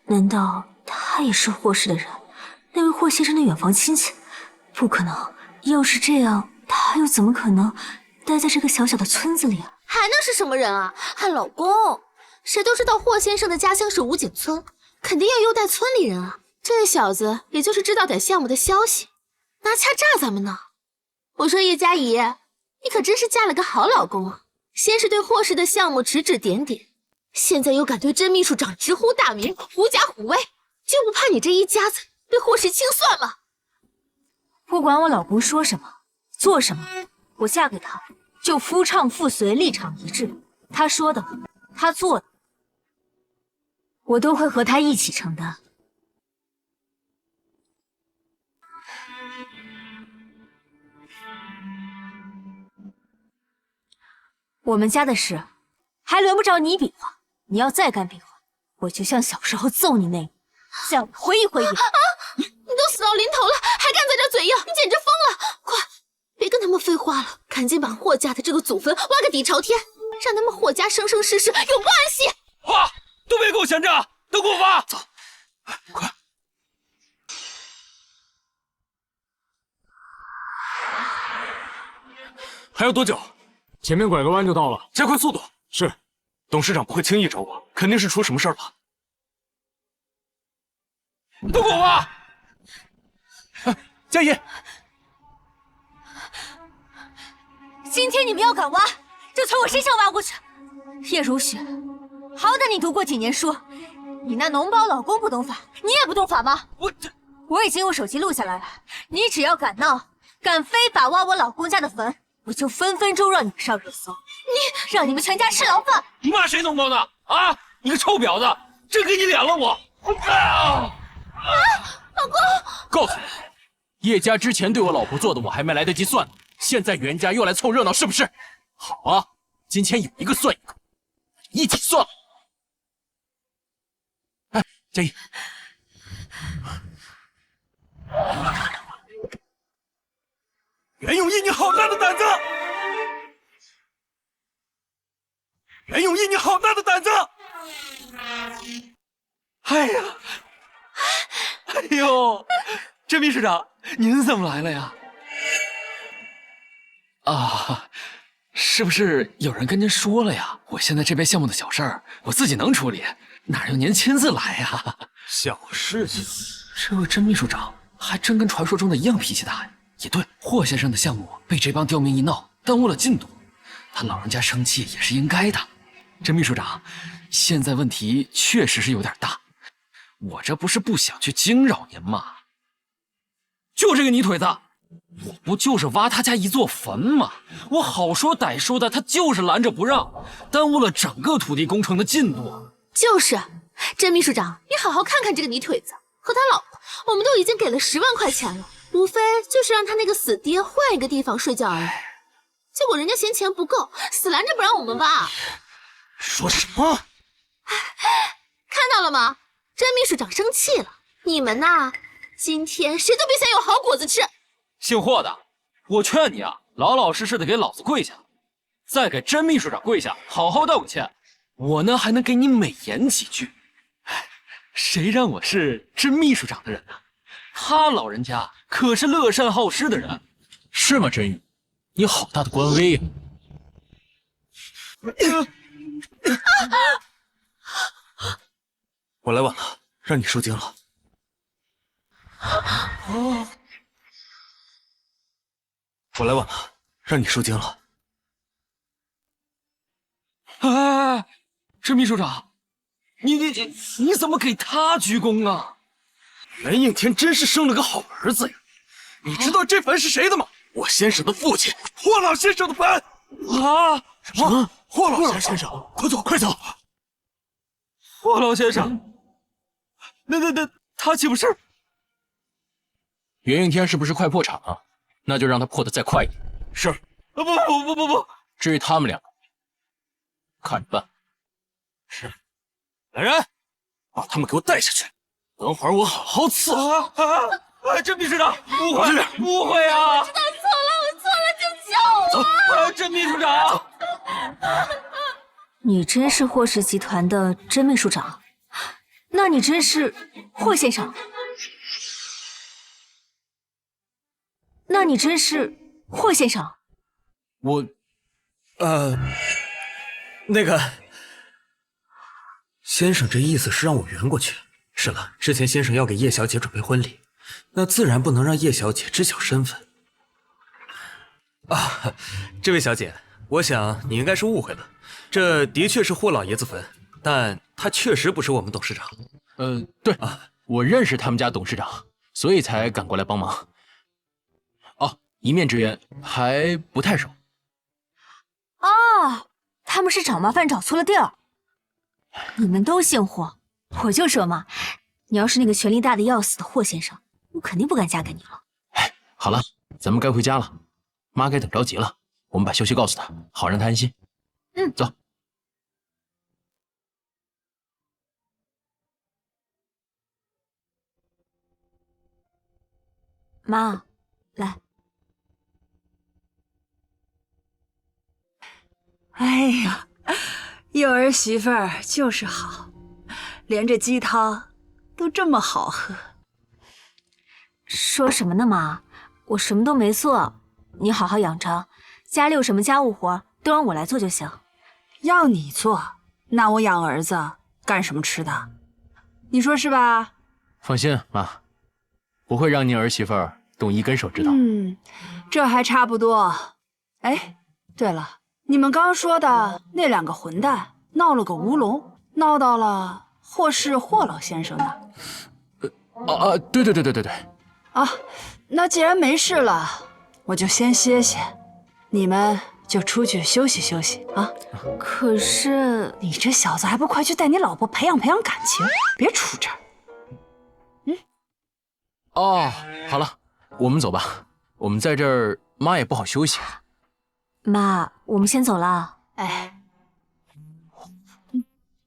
难道他也是霍氏的人？那位霍先生的远房亲戚？不可能，要是这样，他又怎么可能待在这个小小的村子里啊？还能是什么人啊？汉老公，谁都知道霍先生的家乡是武井村，肯定要优待村里人啊。这小子也就是知道点项目的消息，拿掐炸咱们呢。我说叶佳怡，你可真是嫁了个好老公啊！先是对霍氏的项目指指点点，现在又敢对甄秘书长直呼大名，狐假虎威，就不怕你这一家子被霍氏清算吗？不管我老公说什么做什么，我嫁给他就夫唱妇随，立场一致。他说的他做的，我都会和他一起承担。我们家的事还轮不着你比划，你要再敢比划，我就像小时候揍你那样，叫你回忆回忆。你都死到临头了，还敢在这嘴硬，你简直疯了！快，别跟他们废话了，赶紧把霍家的这个祖坟挖个底朝天，让他们霍家生生世世永不安息！花，都别给我闲着，都给我挖！走，快！还要多久？前面拐个弯就到了。加快速度。是。董事长不会轻易找我，肯定是出什么事儿了。都给我挖！佳怡，今天你们要敢挖，就从我身上挖过去。叶如雪，好歹你读过几年书，你那脓包老公不懂法，你也不懂法吗？我已经用手机录下来了，你只要敢闹，敢非法挖我老公家的坟，我就分分钟让你们上热搜，让你们全家吃牢饭。你骂谁脓包呢？啊！你个臭婊子，真给你脸了我！老公，告诉你，叶家之前对我老婆做的我还没来得及算呢，现在袁家又来凑热闹，是不是？好啊，今天有一个算一个，一起算了。哎，佳怡，袁永义，你好大的胆子！袁永义，你好大的胆子！哎呀，哎呦，甄秘书长，您怎么来了呀？啊，是不是有人跟您说了呀？我现在这边项目的小事儿，我自己能处理，哪用您亲自来呀？小事情，这位甄秘书长还真跟传说中的一样脾气大呀。也对，霍先生的项目被这帮刁民一闹，耽误了进度，他老人家生气也是应该的。甄秘书长，现在问题确实是有点大，我这不是不想去惊扰您吗？就这个泥腿子，我不就是挖他家一座坟吗？我好说歹说的，他就是拦着不让，耽误了整个土地工程的进度。就是，甄秘书长，你好好看看这个泥腿子和他老婆，我们都已经给了10万块钱了，无非就是让他那个死爹换一个地方睡觉而已。结果人家嫌钱不够，死拦着不让我们挖。说什么？看到了吗？甄秘书长生气了，你们呐，今天谁都别想有好果子吃。姓霍的，我劝你啊，老老实实的给老子跪下，再给甄秘书长跪下，好好道个歉。我呢还能给你美言几句。谁让我是甄秘书长的人呢？他老人家可是乐善好施的人。是吗，甄宇？你好大的官威呀！我来晚了，让你受惊了。我来晚了，让你受惊了。哎，这秘书长，你怎么给他鞠躬啊？袁应天真是生了个好儿子呀！你知道这坟是谁的吗？我先生的父亲霍老先生的坟。啊？什么？霍老先生，快走快走！霍老先生，那他岂不是？袁应天是不是快破产了？那就让他破得再快一点。是。不！至于他们两个，看着办。是。来人，把他们给我带下去。等会儿我好好伺候。甄秘书长，误会啊！我知道错了，我错了，就救我！甄秘书长，你真是霍氏集团的甄秘书长？那你真是霍先生？那你真是霍先生？我，那个先生这意思是让我圆过去。是了，之前先生要给叶小姐准备婚礼，那自然不能让叶小姐知晓身份。啊，这位小姐，我想你应该是误会了，这的确是霍老爷子坟，但他确实不是我们董事长。对啊，我认识他们家董事长，所以才赶过来帮忙。哦，一面之缘，还不太熟。哦，他们是找麻烦找错了地儿。你们都姓霍，我就说嘛，你要是那个权力大的要死的霍先生，我肯定不敢嫁给你了。哎，好了，咱们该回家了，妈该等着急了，我们把消息告诉她，好让她安心。走。妈，来。哎呀，有儿媳妇儿就是好，连这鸡汤都这么好喝。说什么呢，妈？我什么都没做，你好好养着，家里有什么家务活都让我来做就行。要你做，那我养儿子干什么吃的？你说是吧？放心，妈，不会让您儿媳妇儿动一根手指头。这还差不多。哎，对了，你们刚说的那两个混蛋闹了个乌龙，闹到了霍氏霍老先生那。对。啊，那既然没事了，我就先歇歇，你们就出去休息休息啊。可是你这小子还不快去带你老婆培养培养感情，别杵这儿。哦，好了，我们走吧，我们在这儿，妈也不好休息。妈，我们先走了。哎，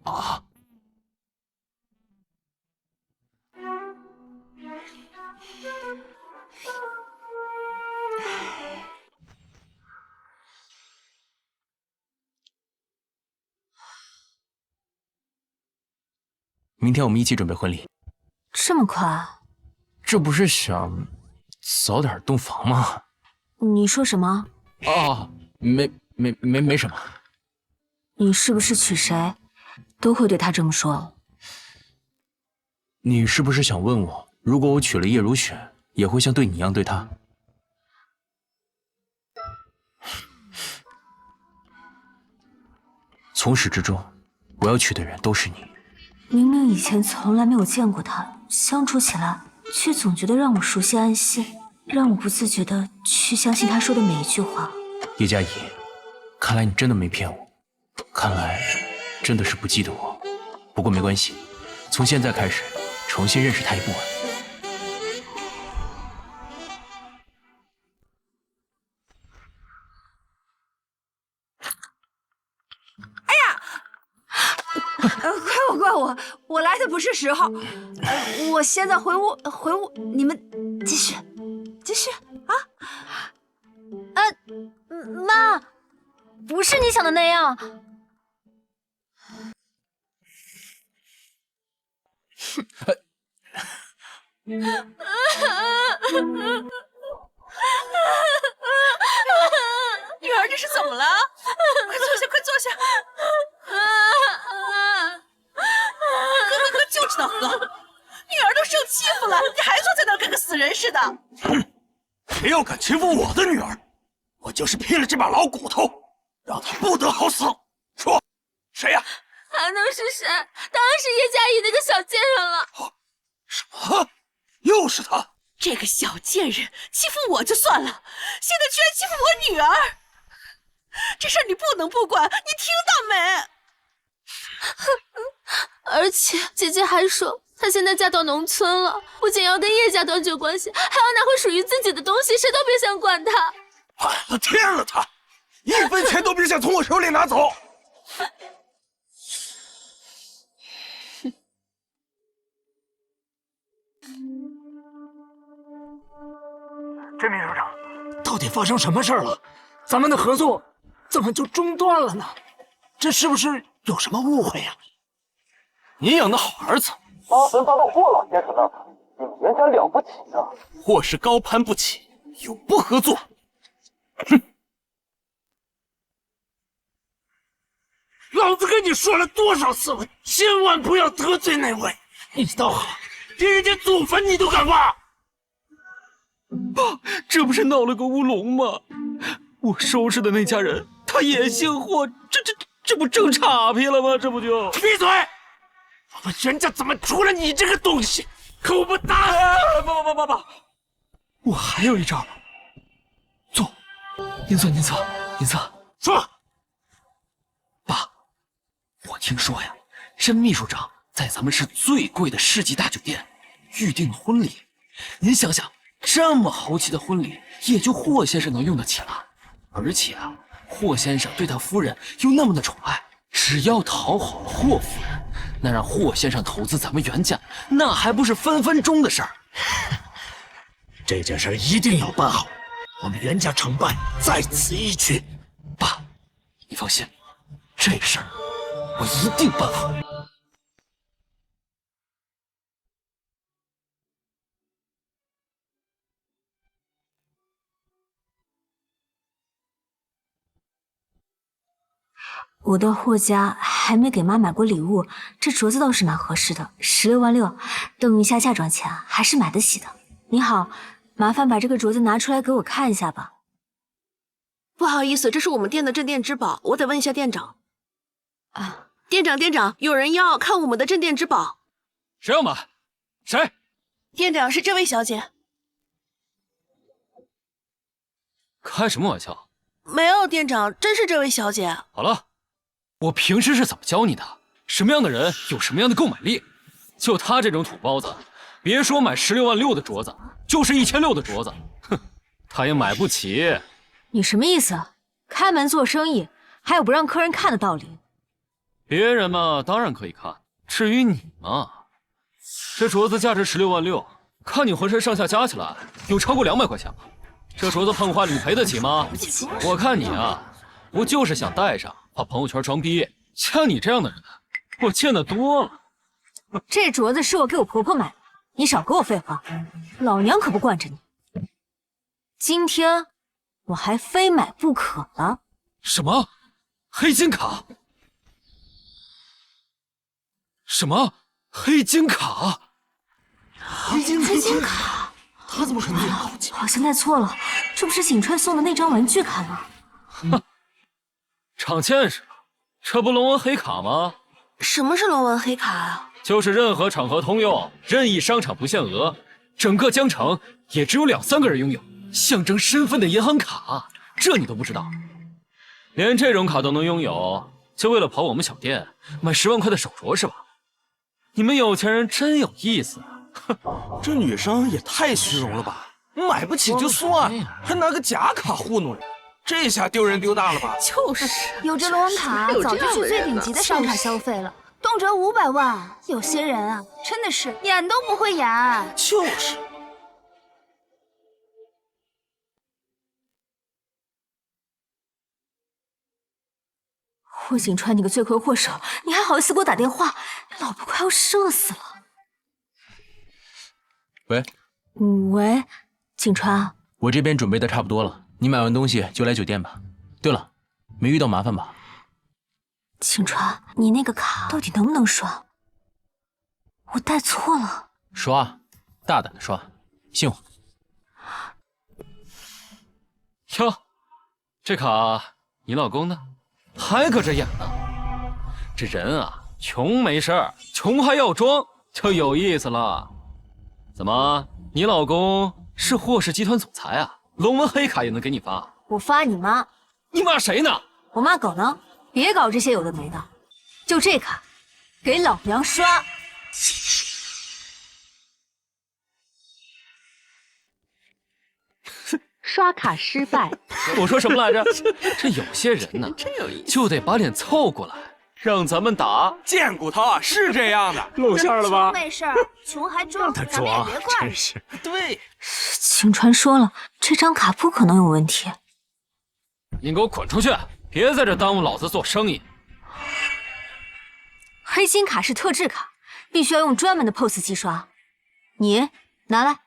啊。明天我们一起准备婚礼。这么快？这不是想早点洞房吗？你说什么？哦，没什么。你是不是娶谁都会对他这么说？你是不是想问我，如果我娶了叶如雪，也会像对你一样对她？从始至终，我要娶的人都是你。明明以前从来没有见过他，相处起来却总觉得让我熟悉安心，让我不自觉的去相信他说的每一句话。叶佳怡，看来你真的没骗我，看来真的是不记得我。不过没关系，从现在开始重新认识他也不晚。怪我来的不是时候。我现在回屋，你们继续啊。妈，不是你想的那样。女儿这是怎么了？快坐下，快坐下。喝就知道喝，女儿都受欺负了，你还坐在那儿跟个死人似的。谁要敢欺负我的女儿，我就是劈了这把老骨头，让他不得好死。说，谁呀？还能是谁？当然是叶嘉怡那个小贱人了。什么？又是他？这个小贱人欺负我就算了，现在居然欺负我女儿！这事儿你不能不管，你听到没？而且姐姐还说，她现在嫁到农村了，不仅要跟叶家断绝关系，还要拿回属于自己的东西，谁都别想管她。反了天了他！一分钱都别想从我手里拿走！甄秘书长，到底发生什么事儿了？咱们的合作怎么就中断了呢？这是不是有什么误会呀？你养的好儿子，把坟搬到霍老先生那儿，你们袁家了不起啊！霍氏高攀不起，永不合作。哼！老子跟你说了多少次了，千万不要得罪那位！你倒好，连人家祖坟你都敢挖！爸，这不是闹了个乌龙吗？我收拾的那家人，他也姓霍，这不正岔劈了吗？这不就……闭嘴！我们袁家怎么出了你这个东西？口不大！爸，我还有一招。坐，您坐。说。爸，我听说呀，甄秘书长在咱们市最贵的世纪大酒店预定了婚礼。您想想，这么豪气的婚礼，也就霍先生能用得起了。而且啊，霍先生对他夫人又那么的宠爱，只要讨好了霍夫人，那让霍先生投资咱们袁家，那还不是分分钟的事儿？这件事一定要办好，我们袁家成败在此一举。爸，你放心，这事儿我一定办好。我到霍家还没给妈买过礼物，这镯子倒是蛮合适的，16万6，等一下嫁妆钱还是买得起的。你好，麻烦把这个镯子拿出来给我看一下吧。不好意思，这是我们店的镇店之宝，我得问一下店长。啊，店长，有人要看我们的镇店之宝。谁要买？谁？店长是这位小姐。开什么玩笑？没有，店长，真是这位小姐。好了。我平时是怎么教你的？什么样的人有什么样的购买力。就他这种土包子，别说买16万6的镯子，就是1600的镯子，哼，他也买不起。你什么意思？开门做生意还有不让客人看的道理？别人嘛，当然可以看。至于你嘛，这镯子价值16万6，看你浑身上下加起来有超过200块钱吧？这镯子碰坏了，你赔得起吗？我看你啊，不就是想戴上？怕朋友圈装逼，像你这样的人，我见得多了。这镯子是我给我婆婆买的，你少给我废话，老娘可不惯着你。今天我还非买不可了。什么？黑金卡？什么？黑金卡？黑金卡？他怎么可能有高级？好像带错了，这不是景川送的那张玩具卡吗？哼。长见识了，这不龙纹黑卡吗？什么是龙纹黑卡啊？就是任何场合通用，任意商场不限额，整个江城也只有2、3个人拥有，象征身份的银行卡。这你都不知道？连这种卡都能拥有，就为了跑我们小店买10万块的手镯是吧？你们有钱人真有意思啊！哼，这女生也太虚荣了吧？买不起就算，还拿个假卡糊弄人。这下丢人丢大了吧？就是，有这龙纹卡，早就去最顶级的商场消费了，动辄500万。有些人啊，真的是演都不会演。就是。霍景川，你个罪魁祸首，你还好意思给我打电话？老婆快要射死了。喂，喂，景川，我这边准备的差不多了。你买完东西就来酒店吧。对了，没遇到麻烦吧？景川，你那个卡到底能不能刷？我带错了。刷，大胆的刷，信我。哟，这卡你老公呢？还搁这养呢？这人啊，穷没事儿，穷还要装，就有意思了。怎么，你老公是霍氏集团总裁啊？龙纹黑卡也能给你发？我发你妈！你骂谁呢？我骂狗呢！别搞这些有的没的，就这卡，给老娘刷！刷卡失败。我说什么来着？这有些人呢，就得把脸凑过来，让咱们打。贱骨头是这样的，露馅了吧？没事儿，穷还装，咱们也别怪人。真是。对，秦川说了，这张卡不可能有问题。你给我滚出去！别在这耽误老子做生意。黑金卡是特制卡，必须要用专门的 POS 机刷。你拿来。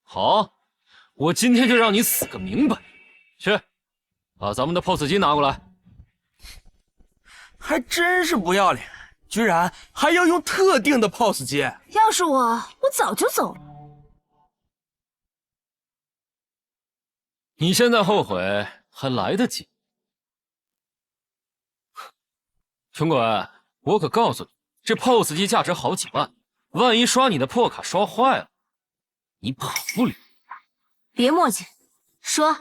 好，我今天就让你死个明白。去，把咱们的 POS 机拿过来。还真是不要脸，居然还要用特定的 POS 机。要是我早就走了。你现在后悔还来得及。穷鬼，我可告诉你，这 POS 机价值好几万，万一刷你的破卡刷坏了，你跑不了。别墨迹，刷。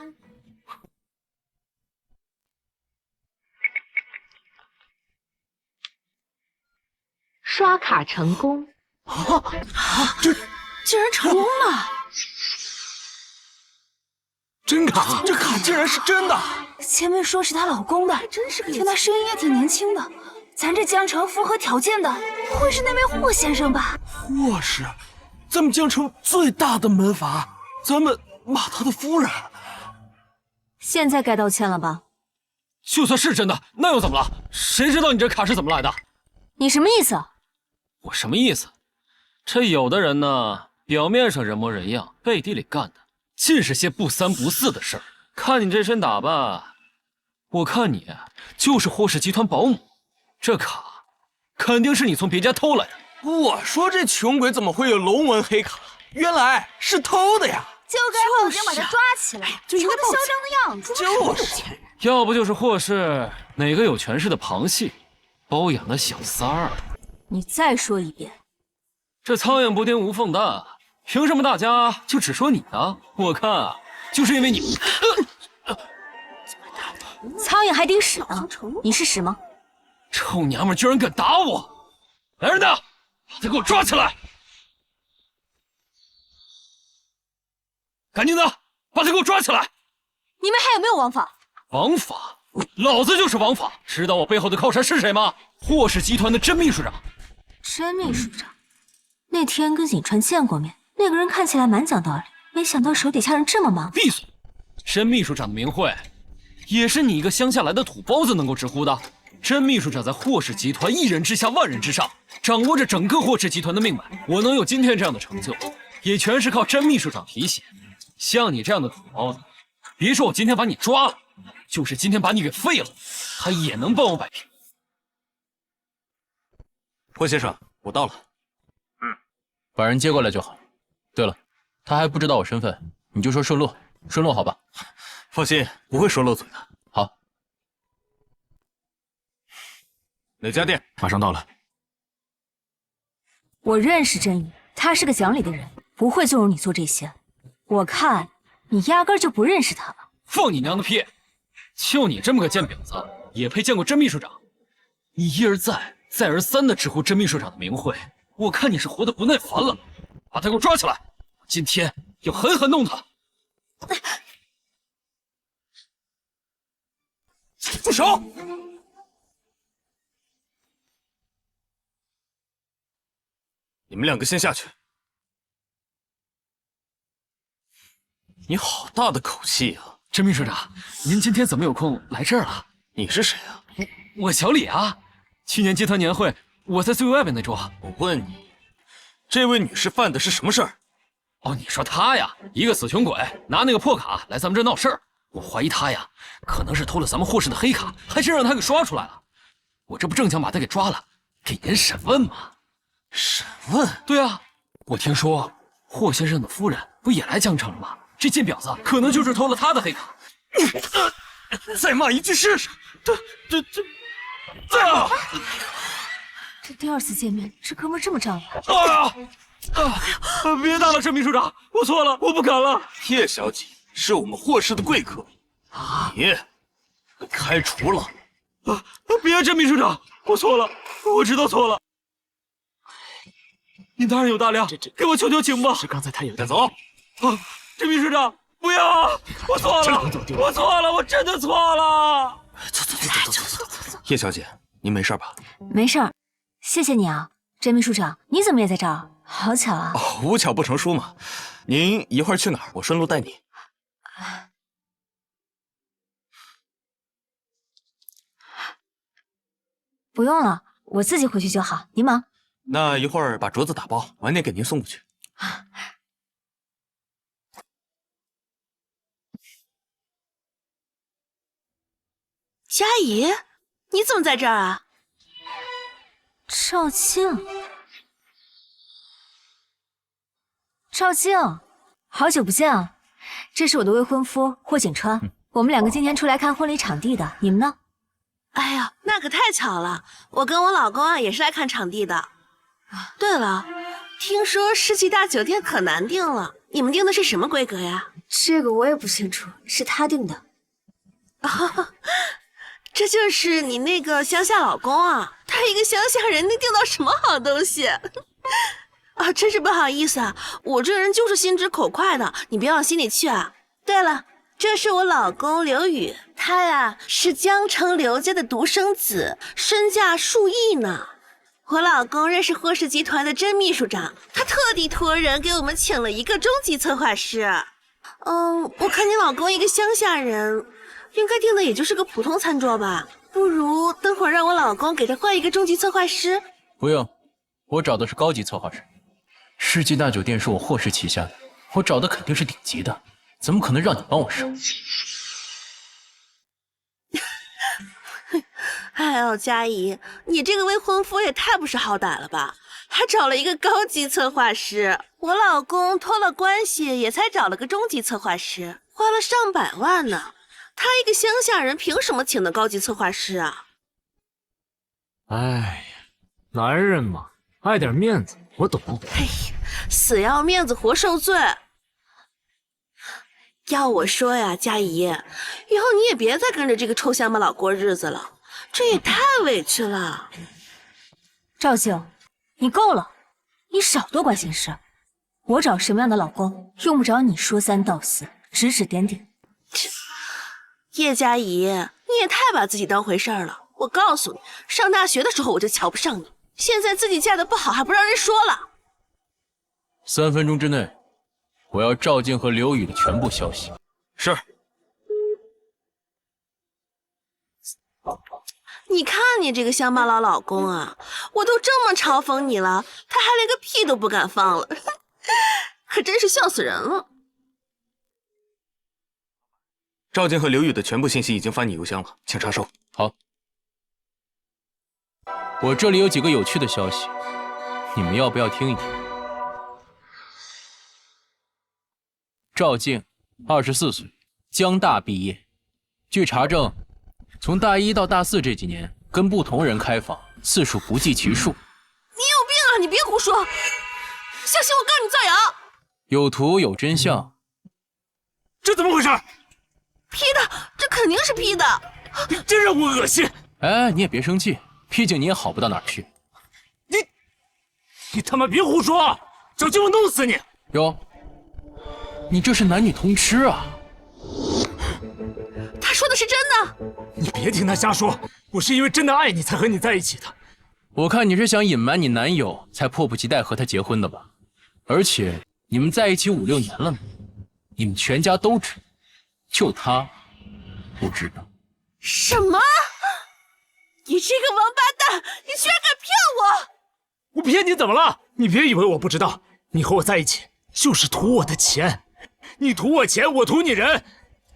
刷卡成功。竟然成功了！真卡，这卡竟然是真的！前面说是她老公的，真是个，听她声音也挺年轻的。咱这江城符合条件的，不会是那位霍先生吧？霍氏，咱们江城最大的门阀，咱们骂他的夫人。现在该道歉了吧？就算是真的，那又怎么了？谁知道你这卡是怎么来的？你什么意思？我什么意思？这有的人呢，表面上人模人样，背地里干的尽是些不三不四的事儿。看你这身打扮，我看你就是霍氏集团保姆。这卡肯定是你从别家偷来的。我说这穷鬼怎么会有龙纹黑卡？原来是偷的呀！就该报警把他抓起来，瞅他嚣张的样子，就是要不就是霍氏哪个有权势的旁系包养的小三儿。你再说一遍。这苍蝇不叮无缝蛋，凭什么大家就只说你呢？我看啊，就是因为你。苍蝇还叮屎呢？你是屎吗？臭娘们居然敢打我！来人呐，把他给我抓起来！赶紧的，把他给我抓起来！你们还有没有王法？王法？老子就是王法！知道我背后的靠山是谁吗？霍氏集团的真秘书长。真秘书长？那天跟尹川见过面，那个人看起来蛮讲道理，没想到手底下人这么忙。闭嘴！真秘书长的名讳，也是你一个乡下来的土包子能够直呼的。真秘书长在霍氏集团一人之下万人之上，掌握着整个霍氏集团的命脉。我能有今天这样的成就，也全是靠真秘书长提携。像你这样的土包子，别说我今天把你抓了，就是今天把你给废了，他也能帮我摆平。霍先生，我到了。把人接过来就好。对了，他还不知道我身份，你就说顺路，顺路好吧？放心，不会说漏嘴的。好。哪家店？马上到了。我认识真宇，他是个讲理的人，不会纵容你做这些。我看你压根就不认识他吧。放你娘的屁！就你这么个贱婊子，也配见过真秘书长？你一而再，再而三的直呼真秘书长的名讳，我看你是活得不耐烦了。把他给我抓起来，我今天要狠狠弄他！住手！你们两个先下去。你好大的口气啊！真秘书长，您今天怎么有空来这儿了？你是谁啊？我小李啊，去年集团年会我在最外边那桌。我问你，这位女士犯的是什么事儿？哦，你说她呀，一个死穷鬼，拿那个破卡来咱们这闹事儿。我怀疑她呀，可能是偷了咱们霍氏的黑卡，还真让她给刷出来了。我这不正想把她给抓了，给您审问吗？审问？对啊，我听说霍先生的夫人不也来江城了吗？这贱婊子可能就是偷了他的黑卡。再骂一句试试。这第二次见面，这哥们这么仗义。别打了，沈秘书长，我错了，我不敢了。叶小姐是我们霍氏的贵客，你被开除了。别，沈秘书长，我错了，我知道错了。您大人有大量，给我求求情吧。是刚才他有带走。沈秘书长，不要，我错了，我错了，我真的错了。走。叶小姐，您没事吧？没事儿，谢谢你啊，甄秘书长，你怎么也在这儿？好巧啊！无巧不成书嘛。您一会儿去哪儿？我顺路带你。不用了，我自己回去就好，你忙。那一会儿把镯子打包，晚点给您送过去。佳怡，你怎么在这儿啊？赵静，赵静，好久不见啊！这是我的未婚夫霍景川，我们两个今天出来看婚礼场地的，你们呢？哎呀，那可太巧了，我跟我老公啊也是来看场地的。对了，听说世纪大酒店可难订了，你们订的是什么规格呀？这个我也不清楚，是他定的。这就是你那个乡下老公啊？他一个乡下人能订到什么好东西？啊，真是不好意思啊，我这人就是心直口快的，你别往心里去啊。对了，这是我老公刘宇，他呀是江城刘家的独生子，身价数亿呢。我老公认识霍氏集团的甄秘书长，他特地托人给我们请了一个中级策划师。我看你老公一个乡下人，应该订的也就是个普通餐桌吧？不如等会儿让我老公给他换一个中级策划师。不用，我找的是高级策划师。世纪大酒店是我霍氏旗下的，我找的肯定是顶级的，怎么可能让你帮我上？哎呦，佳怡，你这个未婚夫也太不识好歹了吧，还找了一个高级策划师。我老公托了关系也才找了个中级策划师，花了上百万呢。他一个乡下人凭什么请的高级策划师啊？哎呀，男人嘛，爱点面子，我懂。哎呀，死要面子活受罪。要我说呀，佳怡，以后你也别再跟着这个臭乡巴佬过日子了，这也太委屈了。赵静，你够了，你少多管闲事。我找什么样的老公，用不着你说三道四，指指点点。叶佳怡，你也太把自己当回事儿了。我告诉你，上大学的时候我就瞧不上你，现在自己嫁得不好还不让人说了。3分钟之内，我要赵静和刘宇的全部消息。是。你看你这个乡巴佬老公啊，我都这么嘲讽你了，他还连个屁都不敢放了，可真是笑死人了。赵静和刘宇的全部信息已经发你邮箱了，请查收。好，我这里有几个有趣的消息，你们要不要听一听？赵静，24岁，江大毕业。据查证，从大1到大4这几年，跟不同人开房次数不计其数。你有病啊！你别胡说，小心我告你造谣。有图有真相，这怎么回事？P 的，这肯定是 P 的，真让我恶心！哎，你也别生气，毕竟你也好不到哪儿去。你他妈别胡说，小心我弄死你！哟，你这是男女通吃啊！他说的是真的。你别听他瞎说，我是因为真的爱你才和你在一起的。我看你是想隐瞒你男友，才迫不及待和他结婚的吧？而且你们在一起5、6年了呢，你们全家都知道。就他不知道。什么？你这个王八蛋，你居然敢骗我！我骗你怎么了？你别以为我不知道，你和我在一起就是图我的钱，你图我钱，我图你人，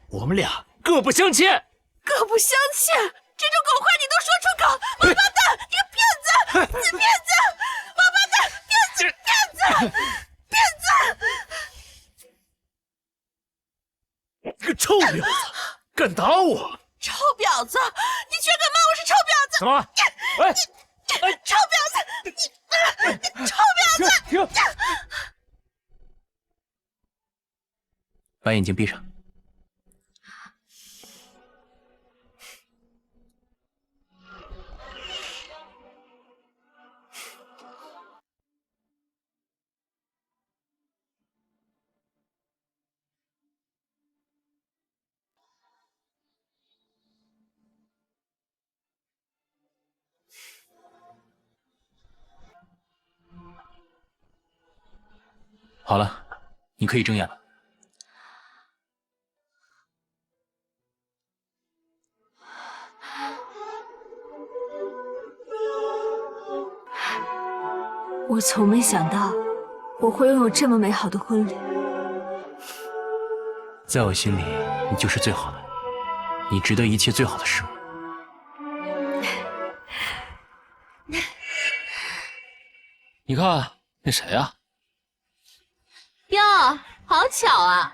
我们俩各不相欠。各不相欠，这种狗话你都说出口！王八蛋，你个骗子，死骗子！王八蛋，骗子，骗子！个臭婊子，敢打我！怎么？哎，臭婊子！你臭婊子！停！把眼睛闭上。好了，你可以睁眼了。我从没想到我会拥有这么美好的婚礼。在我心里，你就是最好的，你值得一切最好的事物。你看那谁呀？哟，好巧啊！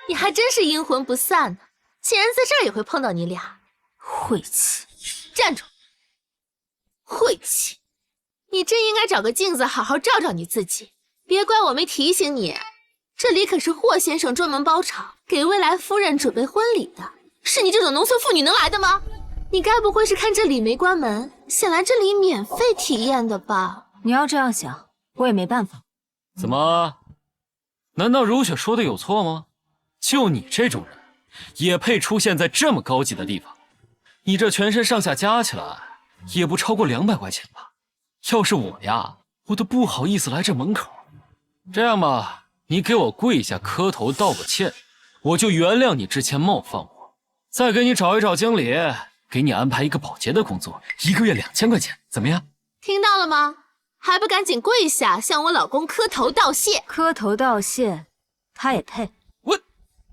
你还真是阴魂不散呢，竟然在这儿也会碰到你俩，晦气！站住！晦气！你真应该找个镜子好好照照你自己，别怪我没提醒你，这里可是霍先生专门包场给未来夫人准备婚礼的，是你这种农村妇女能来的吗？你该不会是看这里没关门，想来这里免费体验的吧？你要这样想，我也没办法。怎么？难道如雪说的有错吗？就你这种人，也配出现在这么高级的地方？你这全身上下加起来，也不超过200块钱吧？要是我呀，我都不好意思来这门口。这样吧，你给我跪下磕头道个歉，我就原谅你之前冒犯我，再给你找一找经理。给你安排一个保洁的工作，1个月2000块钱，怎么样？听到了吗？还不赶紧跪下向我老公磕头道谢！磕头道谢，他也配？我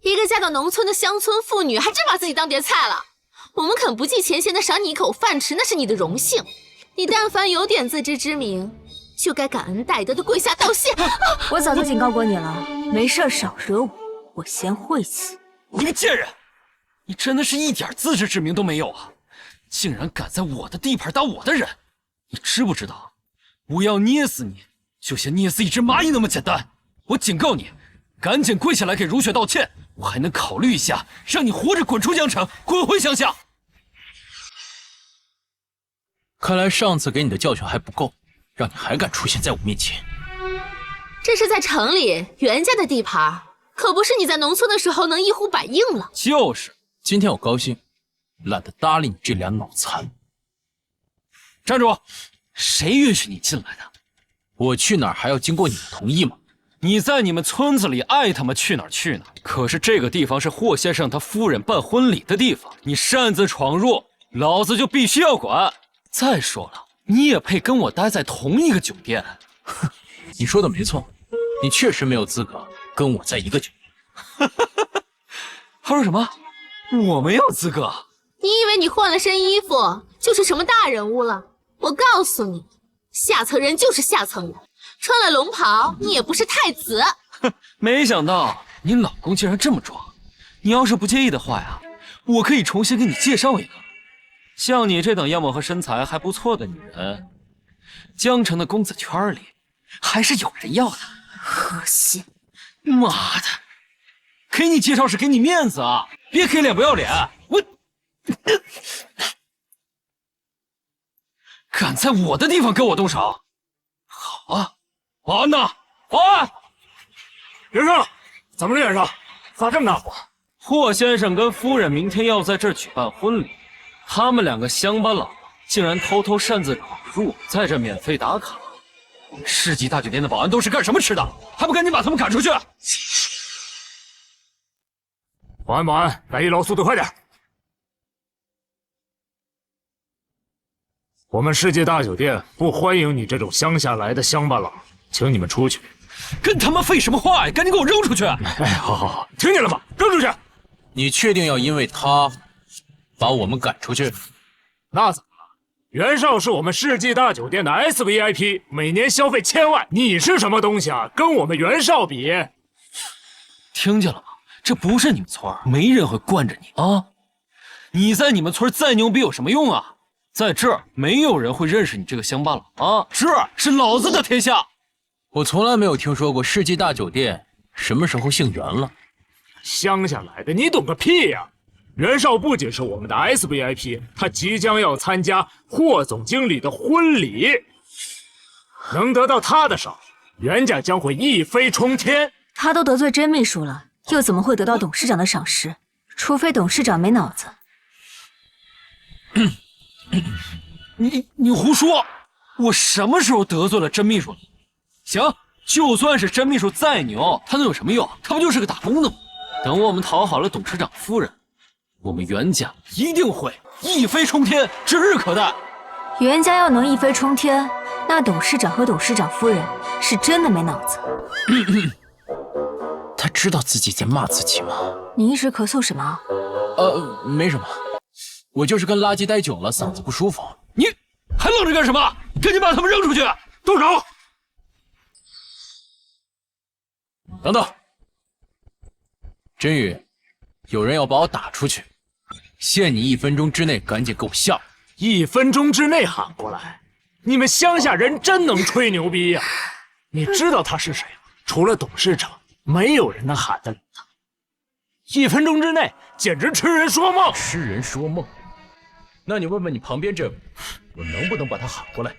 一个嫁到农村的乡村妇女，还真把自己当碟菜了。我们肯不计前嫌的赏你一口饭吃，那是你的荣幸。你但凡有点自知之明，就该感恩戴德的跪下道谢。我早就警告过你了，没事少惹我，我嫌晦气。你个贱人！你真的是一点自知之明都没有啊！竟然敢在我的地盘打我的人！你知不知道，我要捏死你，就像捏死一只蚂蚁那么简单！我警告你，赶紧跪下来给如雪道歉，我还能考虑一下，让你活着滚出江城，滚回乡下。看来上次给你的教训还不够，让你还敢出现在我面前。这是在城里袁家的地盘，可不是你在农村的时候能一呼百应了。就是。今天我高兴，懒得搭理你这俩脑残。站住！谁允许你进来的？我去哪儿还要经过你的同意吗？你在你们村子里爱他妈去哪儿去哪儿，可是这个地方是霍先生他夫人办婚礼的地方，你擅自闯入，老子就必须要管。再说了，你也配跟我待在同一个酒店？哼，你说的没错，你确实没有资格跟我在一个酒店。他说什么？我没有资格？你以为你换了身衣服就是什么大人物了？我告诉你，下层人就是下层人，穿了龙袍你也不是太子。哼，没想到你老公竟然这么装。你要是不介意的话呀，我可以重新给你介绍一个。像你这等样貌和身材还不错的女人，江城的公子圈里还是有人要的。恶心！妈的！给你介绍是给你面子啊，别给脸不要脸！我敢在我的地方跟我动手？好啊，保安呢？保安！袁绍，怎么了？袁绍，发这么大火？霍先生跟夫人明天要在这儿举办婚礼，他们2个乡巴佬竟然偷偷擅自闯入，在这免费打卡。世纪大酒店的保安都是干什么吃的？还不赶紧把他们赶出去！保安，来1楼，速度快点！我们世界大酒店不欢迎你这种乡下来的乡巴佬，请你们出去。跟他妈废什么话呀！赶紧给我扔出去！哎，好，听见了吗？扔出去！你确定要因为他把我们赶出去？那怎么了？袁绍是我们世纪大酒店的 SVIP， 每年消费1000万。你是什么东西啊？跟我们袁绍比？听见了吗？这不是你们村，没人会惯着你啊！你在你们村再牛逼有什么用啊？在这儿没有人会认识你这个乡巴佬啊！这是老子的天下。我从来没有听说过世纪大酒店什么时候姓袁了。乡下来的，你懂个屁呀！袁绍不仅是我们的 SVIP， 他即将要参加霍总经理的婚礼，能得到他的赏，袁家将会一飞冲天。他都得罪甄秘书了，又怎么会得到董事长的赏识？除非董事长没脑子。你胡说！我什么时候得罪了甄秘书了？行，就算是甄秘书再牛，他能有什么用？他不就是个打工的吗？等我们讨好了董事长夫人，我们袁家一定会一飞冲天，指日可待。袁家要能一飞冲天，那董事长和董事长夫人是真的没脑子。他知道自己在骂自己吗？你一直咳嗽什么？没什么，我就是跟垃圾待久了，嗓子不舒服。你还愣着干什么？赶紧把他们扔出去！动手！等等，真宇，有人要把我打出去，限你1分钟之内赶紧给我下来。1分钟之内喊过来，你们乡下人真能吹牛逼呀！你知道他是谁吗？除了董事长，没有人能喊得了他。1分钟之内，简直痴人说梦！痴人说梦？那你问问你旁边这位，我能不能把他喊过来？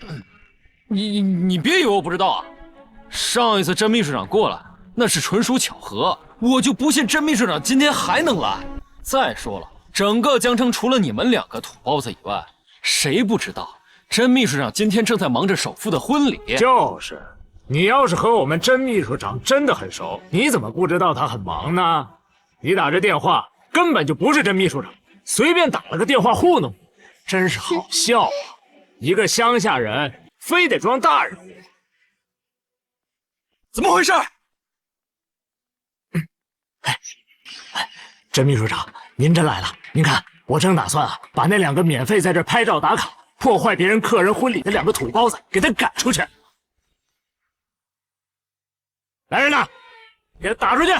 你别以为我不知道啊！上一次甄秘书长过来，那是纯属巧合，我就不信甄秘书长今天还能来。再说了，整个江城除了你们2个土包子以外，谁不知道甄秘书长今天正在忙着首富的婚礼？就是，你要是和我们甄秘书长真的很熟，你怎么不知道他很忙呢？你打这电话根本就不是甄秘书长，随便打了个电话糊弄你，真是好笑啊！一个乡下人非得装大人物，怎么回事？甄秘书长，您真来了！您看，我正打算把那2个免费在这拍照打卡、破坏别人客人婚礼的2个土包子给他赶出去。来人呐，给他打出去！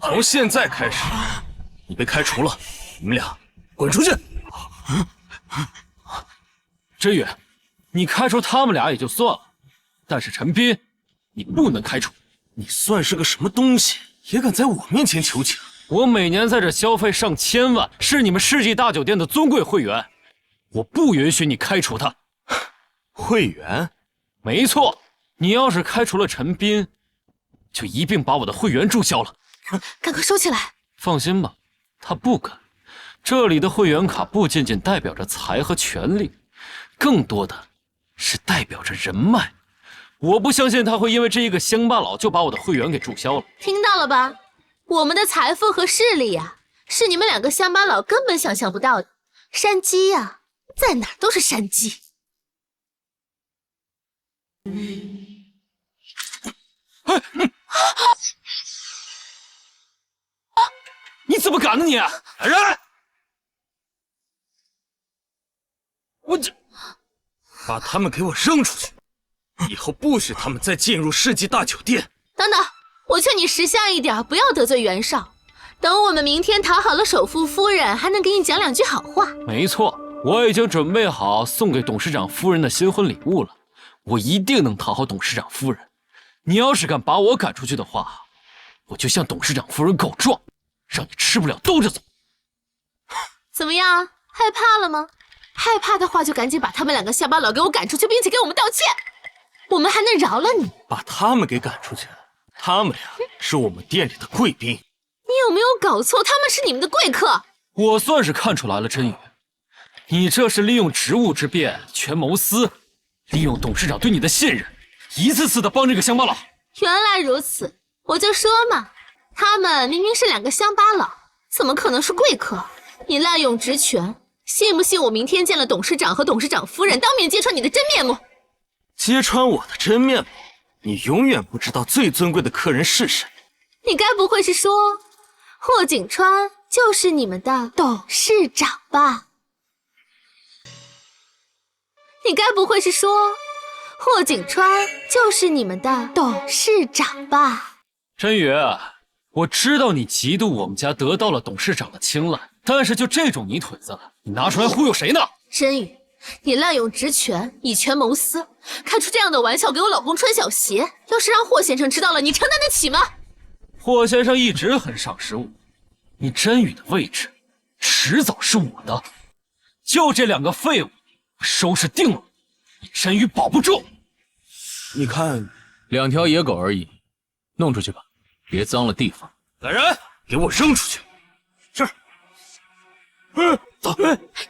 从现在开始，你被开除了，你们俩滚出去！真宇，你开除他们俩也就算了，但是陈斌，你不能开除。你算是个什么东西，也敢在我面前求情？我每年在这消费上千万，是你们世纪大酒店的尊贵会员，我不允许你开除他。会员？没错，你要是开除了陈斌，就一并把我的会员注销了。赶快收起来！放心吧，他不敢。这里的会员卡不仅仅代表着财和权力，更多的是代表着人脉。我不相信他会因为这一个乡巴佬就把我的会员给注销了。听到了吧？我们的财富和势力呀，是你们2个乡巴佬根本想象不到的。山鸡呀，在哪儿都是山鸡。你怎么敢呢你？来人！我这把他们给我扔出去，以后不许他们再进入世纪大酒店。等等，我劝你识相一点，不要得罪袁绍。等我们明天讨好了首富夫人，还能给你讲2句好话。没错，我已经准备好送给董事长夫人的新婚礼物了，我一定能讨好董事长夫人。你要是敢把我赶出去的话，我就向董事长夫人告状，让你吃不了兜着走。怎么样，害怕了吗？害怕的话就赶紧把他们2个乡巴佬给我赶出去，并且给我们道歉，我们还能饶了你。把他们给赶出去，他们俩是我们店里的贵宾。你有没有搞错？他们是你们的贵客。我算是看出来了，真宇，你这是利用职务之便权谋私，利用董事长对你的信任，一次次的帮这个乡巴佬。原来如此，我就说嘛，他们明明是2个乡巴佬，怎么可能是贵客？你滥用职权，信不信我明天见了董事长和董事长夫人，当面揭穿你的真面目？揭穿我的真面目？你永远不知道最尊贵的客人是谁。你该不会是说霍景川就是你们的董事长吧？你该不会是说霍景川就是你们的董事长吧？真宇，我知道你嫉妒我们家得到了董事长的青睐，但是就这种泥腿子，你拿出来忽悠谁呢？真宇，你滥用职权，以权谋私，开出这样的玩笑给我老公穿小鞋，要是让霍先生知道了，你承担得起吗？霍先生一直很赏识我，你真宇的位置迟早是我的。就这2个废物，我收拾定了，你真宇保不住。你看，2条野狗而已，弄出去吧，别脏了地方。来人，给我扔出去！是。走。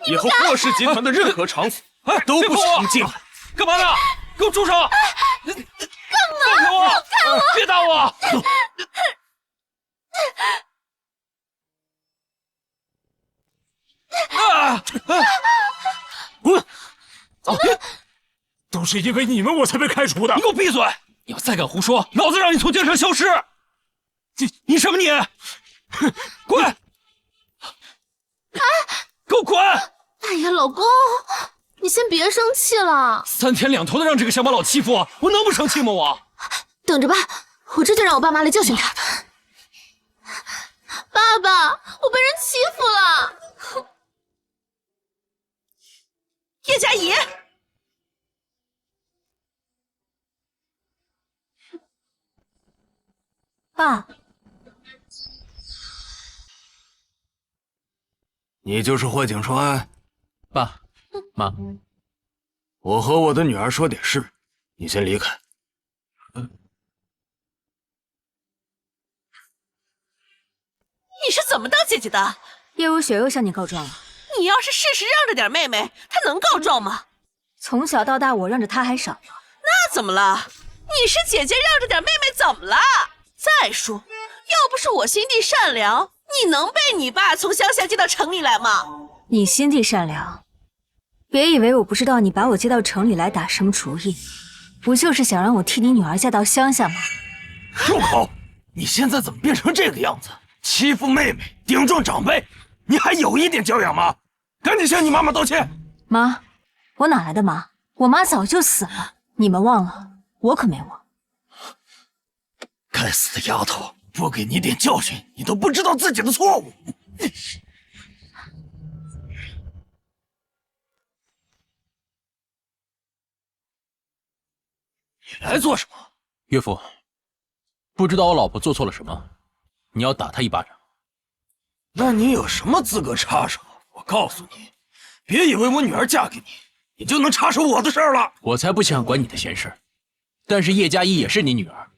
以后霍氏集团的任何场所都不许你进来。干嘛呢？给我住手！干嘛？放开我！别打我！滚！走！都是因为你们我才被开除的。你给我闭嘴！你要再敢胡说，老子让你从江上消失！你什么你？滚！给我滚！哎呀，老公，你先别生气了。 3天2头的让这个乡巴佬欺负我，我能不生气吗？我等着吧，我这就让我爸妈来教训他。爸爸，我被人欺负了。叶佳怡，爸，你就是霍景川？爸妈，我和我的女儿说点事，你先离开。你是怎么当姐姐的？叶如雪又向你告状了。你要是事实让着点妹妹，她能告状吗？从小到大，我让着她还少吗？那怎么了？你是姐姐，让着点妹妹怎么了？再说，要不是我心地善良，你能被你爸从乡下接到城里来吗？你心地善良，别以为我不知道你把我接到城里来打什么主意，不就是想让我替你女儿嫁到乡下吗？住口！你现在怎么变成这个样子？欺负妹妹，顶撞长辈，你还有一点教养吗？赶紧向你妈妈道歉！妈，我哪来的妈？我妈早就死了，你们忘了，我可没忘。该死的丫头，不给你点教训，你都不知道自己的错误。你来做什么？岳父，不知道我老婆做错了什么，你要打她一巴掌。那你有什么资格插手？我告诉你，别以为我女儿嫁给你，你就能插手我的事儿了。我才不想管你的闲事，但是叶佳怡也是你女儿，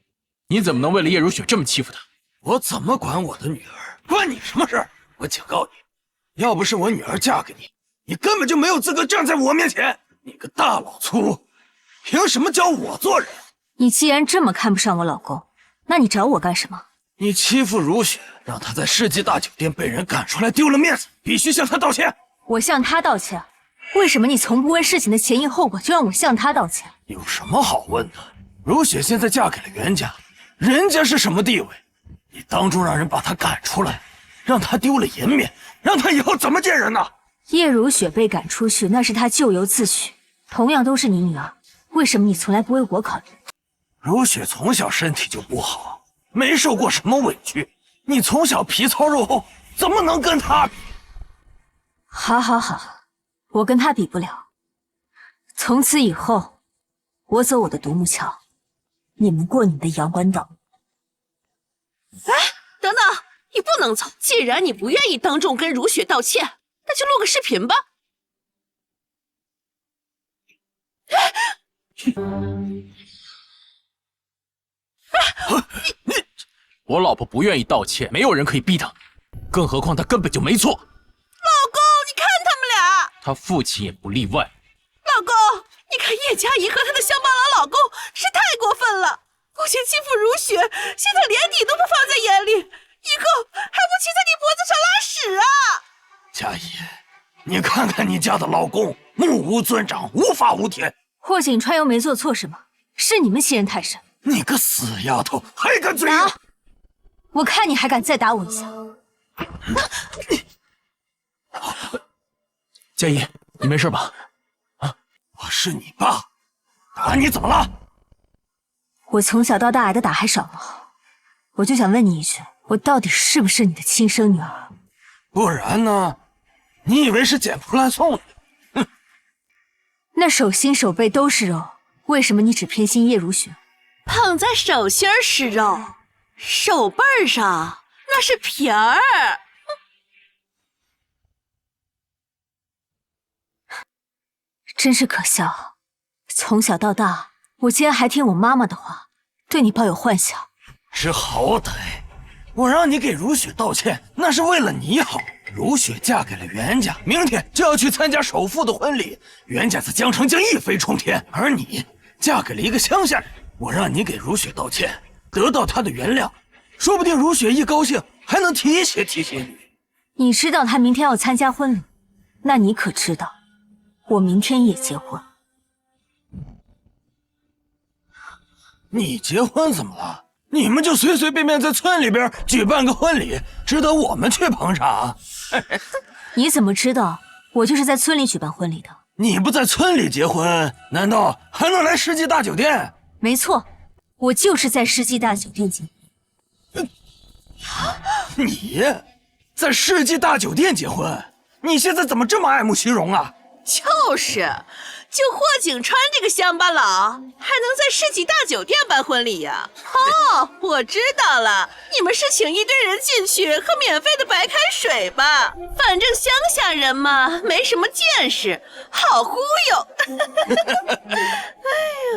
你怎么能为了叶如雪这么欺负她？我怎么管我的女儿？关你什么事？我警告你，要不是我女儿嫁给你，你根本就没有资格站在我面前。你个大老粗，凭什么教我做人？你既然这么看不上我老公，那你找我干什么？你欺负如雪，让她在世纪大酒店被人赶出来丢了面子，必须向她道歉。我向她道歉？为什么你从不问事情的前因后果就让我向她道歉？有什么好问的？如雪现在嫁给了袁家，人家是什么地位？你当众让人把她赶出来，让她丢了颜面，让她以后怎么见人呢？叶如雪被赶出去，那是她咎由自取。同样都是你女儿，为什么你从来不为我考虑？如雪从小身体就不好，没受过什么委屈，你从小皮糙肉厚，怎么能跟她比？好，我跟她比不了。从此以后，我走我的独木桥，你们过你们的阳关道。哎，等等，你不能走。既然你不愿意当众跟如雪道歉，那就录个视频吧。我老婆不愿意道歉，没有人可以逼她，更何况她根本就没错。老公，你看他们俩，她父亲也不例外。老公，你看叶佳怡和她的乡巴佬老公是太过分了，不仅欺负如雪，现在连你都不放在眼里，以后还不骑在你脖子上拉屎啊！佳怡，你看看你家的老公，目无尊长，无法无天。霍景川又没做错什么，是你们欺人太甚。你个死丫头，还敢嘴硬！打！我看你还敢再打我一下！佳怡，你没事吧？啊，我是你爸，打你怎么了？我从小到大挨的打还少吗？我就想问你一句，我到底是不是你的亲生女儿？不然呢？你以为是捡破烂送的？哼！那手心手背都是肉，为什么你只偏心叶如雪？捧在手心是肉，手背上那是皮儿。真是可笑，从小到大，我竟然还听我妈妈的话，对你抱有幻想。是好歹，我让你给如雪道歉，那是为了你好。如雪嫁给了袁家，明天就要去参加首富的婚礼，袁家在江城将一飞冲天。而你嫁给了一个乡下人，我让你给如雪道歉，得到她的原谅，说不定如雪一高兴还能提携提携你。你知道她明天要参加婚礼，那你可知道，我明天也结婚。你结婚怎么了？你们就随随便便在村里边举办个婚礼，值得我们去捧场？你怎么知道我就是在村里举办婚礼的？你不在村里结婚，难道还能来世纪大酒店？没错，我就是在世纪大酒店结婚。你在世纪大酒店结婚？你现在怎么这么爱慕虚荣啊？就是，就霍景川这个乡巴佬，还能在世纪大酒店办婚礼呀？哦，我知道了，你们是请一堆人进去喝免费的白开水吧？反正乡下人嘛，没什么见识，好忽悠。哎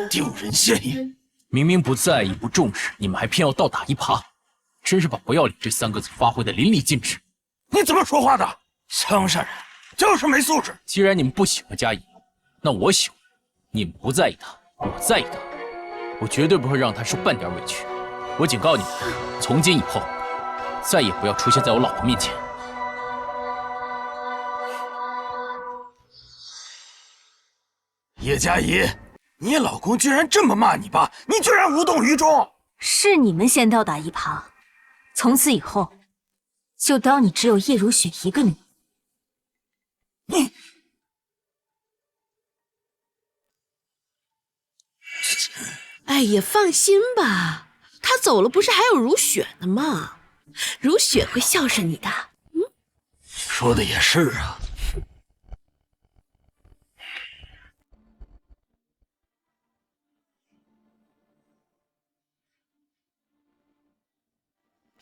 呀，丢人现眼！明明不在意不重视，你们还偏要倒打一耙，真是把不要脸这3个字发挥的淋漓尽致。你怎么说话的？乡下人就是没素质。既然你们不喜欢佳怡，那我喜欢。你们不在意她，我在意她，我绝对不会让她受半点委屈。我警告你们，从今以后，再也不要出现在我老婆面前。叶佳怡，你老公居然这么骂你爸，你居然无动于衷。是你们先倒打一耙，从此以后，就当你只有叶如雪一个女儿。你，哎呀，放心吧，他走了不是还有如雪呢吗？如雪会孝顺你的。说的也是啊。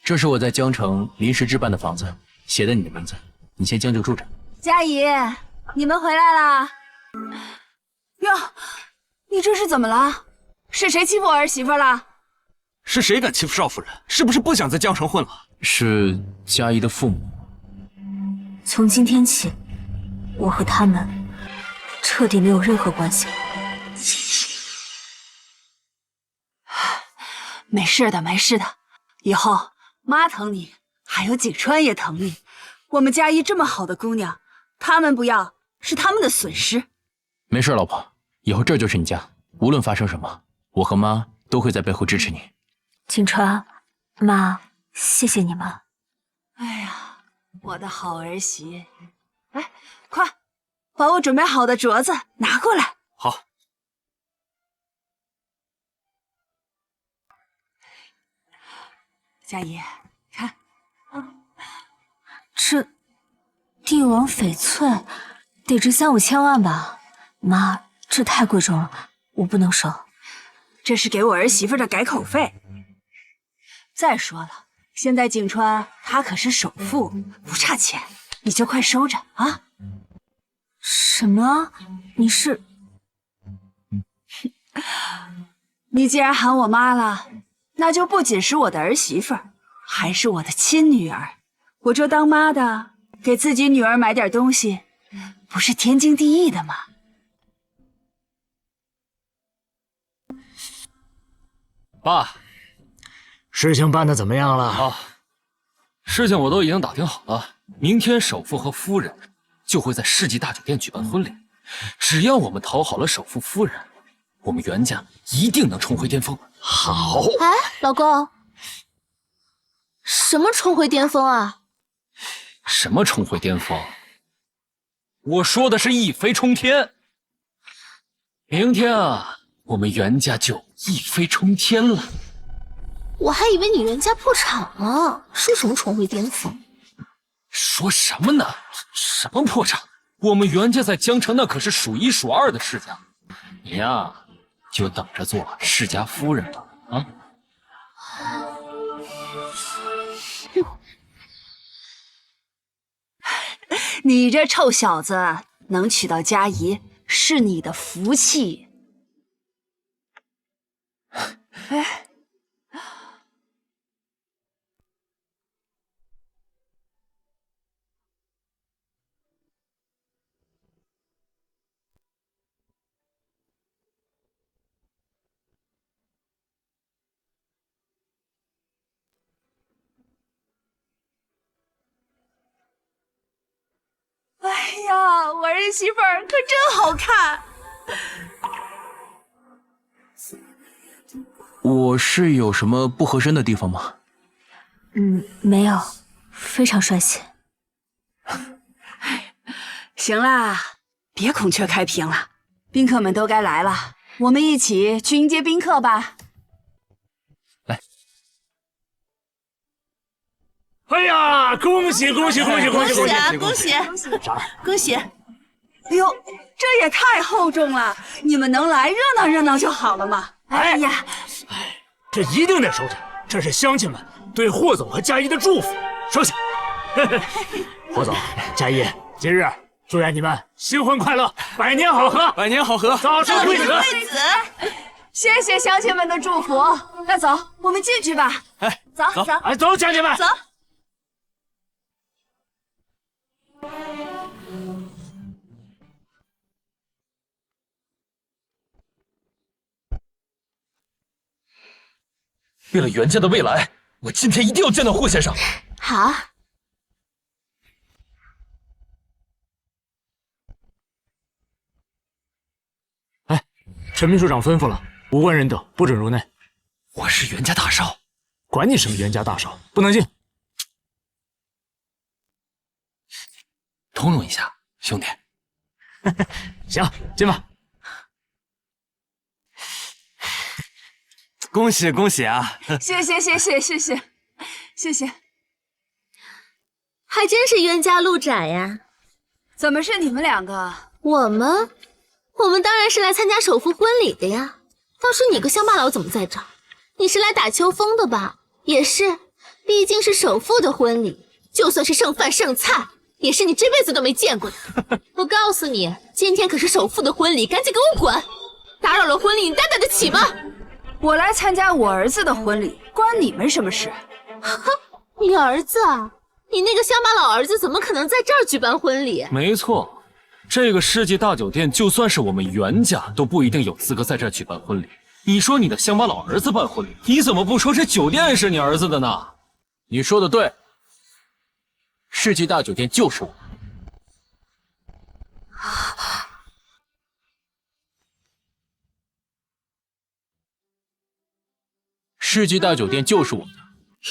这是我在江城临时置办的房子，写的你的名字，你先将就住着。佳怡，你们回来啦！哟，你这是怎么了？是谁欺负我儿媳妇了？是谁敢欺负少夫人？是不是不想在江城混了？是佳怡的父母。从今天起，我和他们彻底没有任何关系了。没事的，没事的，以后妈疼你，还有景川也疼你。我们佳怡这么好的姑娘，他们不要是他们的损失。没事，老婆，以后这就是你家，无论发生什么，我和妈都会在背后支持你。景川，妈，谢谢你们。哎呀，我的好儿媳，来，快把我准备好的镯子拿过来。好。佳怡，看，这帝王翡翠得值3、5千万吧？妈，这太贵重了，我不能收。这是给我儿媳妇的改口费。再说了，现在景川他可是首富，不差钱，你就快收着啊！什么？你是？你既然喊我妈了，那就不仅是我的儿媳妇儿，还是我的亲女儿。我这当妈的，给自己女儿买点东西，不是天经地义的吗？爸，事情办得怎么样了？啊，事情我都已经打听好了，明天首富和夫人就会在世纪大酒店举办婚礼。只要我们讨好了首富夫人，我们袁家一定能重回巅峰。好，哎，老公，什么重回巅峰啊？什么重回巅峰？我说的是一飞冲天。明天啊，我们袁家就一飞冲天了。我还以为你袁家破产了，说什么重回巅峰？说什么呢？什么破产？我们袁家在江城那可是数一数二的世家，你呀，就等着做世家夫人吧！啊！你这臭小子能娶到佳怡，是你的福气。哎，哎呀，我儿媳妇儿可真好看。我是有什么不合身的地方吗？没有，非常帅气。行啦，别孔雀开屏了，宾客们都该来了，我们一起去迎接宾客吧。来。哎呀，恭喜恭喜恭喜恭喜恭喜啊！恭喜恭喜！哎呦，这也太厚重了！你们能来热闹热闹就好了嘛。哎呀，这一定得收下，这是乡亲们对霍总和佳怡的祝福，收下。霍总、佳怡，今日祝愿你们新婚快乐，百年好合，百年好合，早生贵子。谢谢乡亲们的祝福。那走，我们进去吧。哎，走走，哎，走，乡亲们，走。为了袁家的未来，我今天一定要见到霍先生。好。哎，陈秘书长吩咐了，无关人等不准入内。我是袁家大少，管你什么袁家大少，不能进。通融一下，兄弟。行，进吧。恭喜恭喜啊！谢谢谢谢谢谢谢谢。还真是冤家路窄呀！怎么是你们两个？我们当然是来参加首富婚礼的呀。倒是你个乡巴佬怎么在这儿？你是来打秋风的吧？也是，毕竟是首富的婚礼，就算是剩饭剩菜，也是你这辈子都没见过的。我告诉你，今天可是首富的婚礼，赶紧给我滚！打扰了婚礼，你担待得起吗？我来参加我儿子的婚礼，关你们什么事？你儿子啊？你那个乡巴佬儿子怎么可能在这儿举办婚礼？没错，这个世纪大酒店就算是我们袁家都不一定有资格在这儿举办婚礼。你说你的乡巴佬儿子办婚礼，你怎么不说这酒店是你儿子的呢？你说的对，世纪大酒店就是我。世纪大酒店就是我的。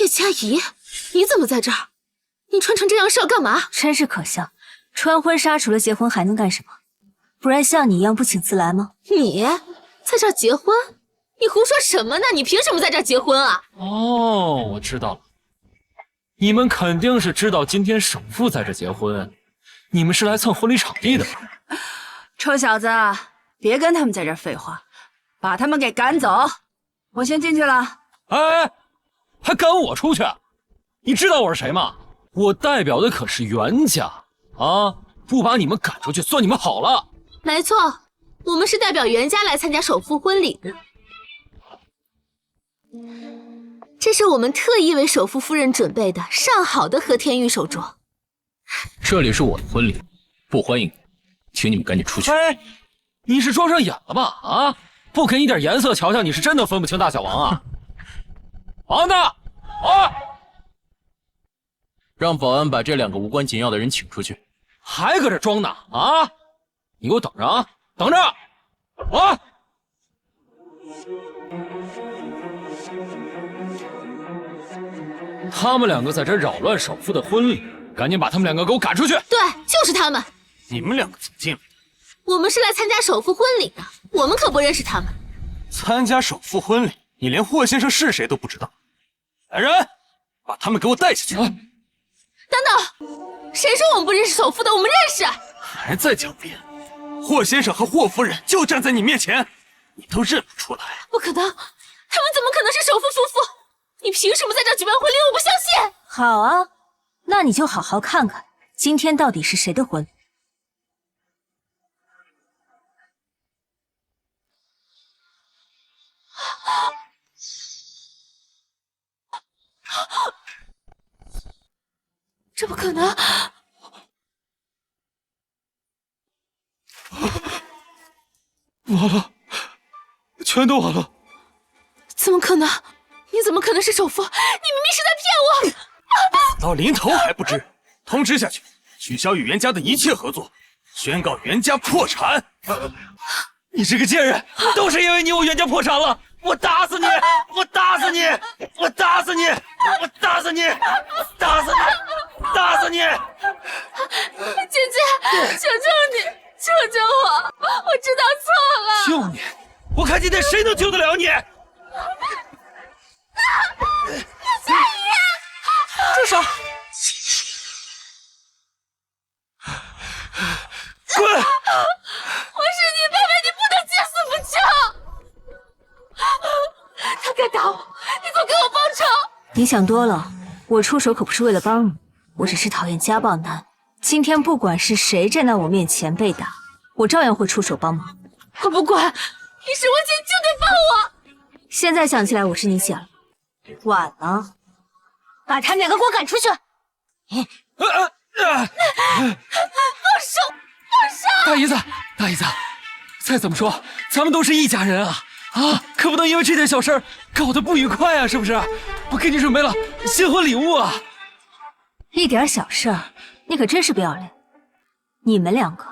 叶佳怡，你怎么在这儿？你穿成这样是要干嘛？真是可笑，穿婚纱除了结婚还能干什么？不然像你一样不请自来吗？你在这儿结婚？你胡说什么呢？你凭什么在这儿结婚啊？哦，我知道了，你们肯定是知道今天首富在这结婚，你们是来蹭婚礼场地的吧？臭小子，别跟他们在这儿废话，把他们给赶走。我先进去了。哎，还赶我出去？你知道我是谁吗？我代表的可是袁家啊！不把你们赶出去，算你们好了。没错，我们是代表袁家来参加首富婚礼的。这是我们特意为首富夫人准备的上好的和田玉手镯。这里是我的婚礼，不欢迎你，请你们赶紧出去。哎，你是装上眼了吧？啊，不给你点颜色瞧瞧，你是真的分不清大小王啊！王大，让保安把这两个无关紧要的人请出去。还搁这装呢？啊！你给我等着啊，等着！啊！他们两个在这扰乱首富的婚礼，赶紧把他们两个给我赶出去！对，就是他们。你们两个怎么进来？我们是来参加首富婚礼的，我们可不认识他们。参加首富婚礼，你连霍先生是谁都不知道，来人，把他们给我带下去。等等，谁说我们不认识首富的？我们认识。还在狡辩！霍先生和霍夫人就站在你面前，你都认不出来。不可能，他们怎么可能是首富夫妇？你凭什么在这举办婚礼？我不相信。好啊，那你就好好看看，今天到底是谁的婚礼。这不可能！完了，全都完了！怎么可能？你怎么可能是首富？你明明是在骗我！到临头还不知，通知下去，取消与袁家的一切合作，宣告袁家破产。你这个贱人，都是因为你我袁家破产了！我打死你！我打死你！我打死你！我打死你！打死你！打死你！姐姐，求求你，救救我！我知道错了。救你！我看今天谁能救得了你！住手！滚！我是你妹妹，你不能见死不救！他敢打我，你快给我报仇！你想多了，我出手可不是为了帮你，我只是讨厌家暴男。今天不管是谁站在我面前被打，我照样会出手帮忙。我不管，你是我姐就得帮我。现在想起来我是你姐了，晚了，把他们两个给我赶出去！放手！放手！大姨子，大姨子，再怎么说，咱们都是一家人啊！啊，可不能因为这点小事搞得不愉快啊，是不是？我给你准备了新婚礼物啊！一点小事儿，你可真是不要脸！你们两个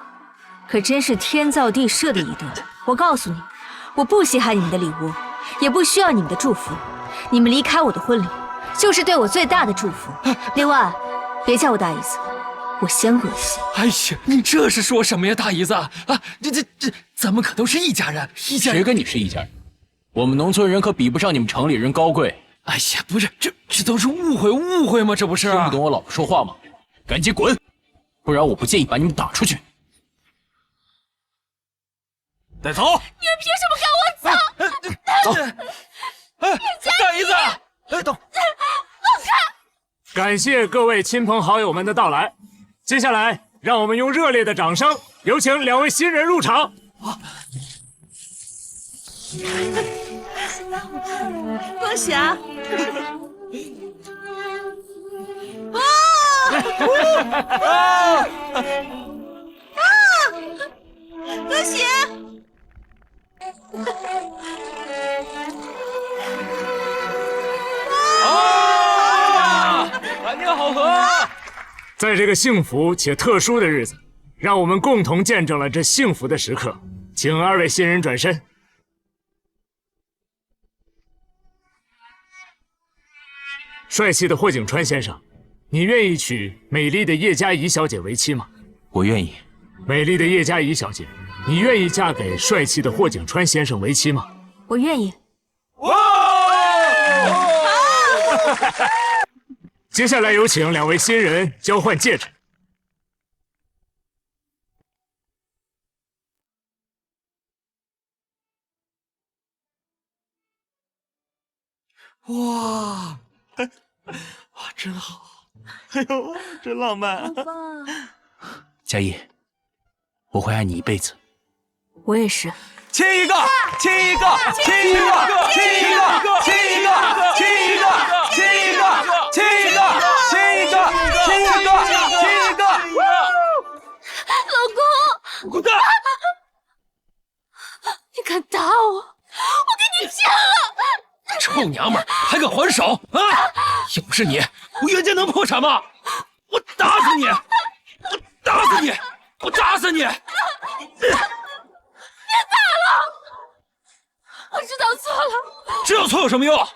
可真是天造地设的一对。我告诉你，我不稀罕你们的礼物，也不需要你们的祝福。你们离开我的婚礼，就是对我最大的祝福。另外，别叫我大姨子，我嫌恶心。哎呀，你这是说什么呀，大姨子啊？这，咱们可都是一家人，一家人。谁跟你是一家人？我们农村人可比不上你们城里人高贵。哎呀，不是，这都是误会吗？这不是听不懂我老婆说话吗？赶紧滚，不然我不介意把你们打出去。带走！你们凭什么赶我走？走！哎，大姨子，哎，等。感谢各位亲朋好友们的到来，接下来让我们用热烈的掌声，有请两位新人入场。恭喜啊！恭喜！百年好合！在这个幸福且特殊的日子，让我们共同见证了这幸福的时刻。请二位新人转身。帅气的霍景川先生，你愿意娶美丽的叶嘉怡小姐为妻吗？我愿意。美丽的叶嘉怡小姐，你愿意嫁给帅气的霍景川先生为妻吗？我愿意。接下来有请两位新人交换戒指。哇，哇，真好！哎呦，真浪漫！嘉怡，我会爱你一辈子。我也是。亲一个，亲一个，亲一个，亲一个，亲一个，亲一个，亲一个，亲一个，亲一个，亲一个，亲一个！老公，滚蛋！你敢打我，我给你钱了！臭娘们儿，还敢还手啊！要不是你，我袁家能破产吗？我打死你！我打死你！我打死你！别打了！我知道错了。知道错有什么用？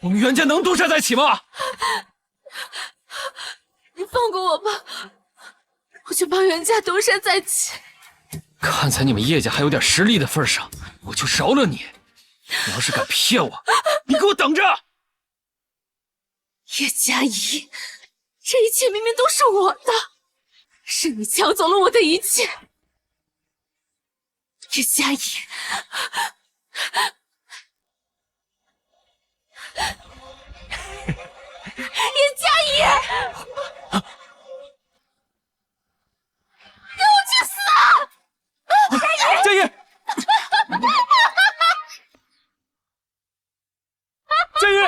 我们袁家能东山再起吗？你放过我吧，我就帮袁家东山再起。看在你们叶家还有点实力的份上，我就饶了你。你要是敢骗我，你给我等着！叶嘉怡，这一切明明都是我的，是你抢走了我的一切。叶嘉怡，叶嘉怡，给我去死！嘉怡，嘉怡，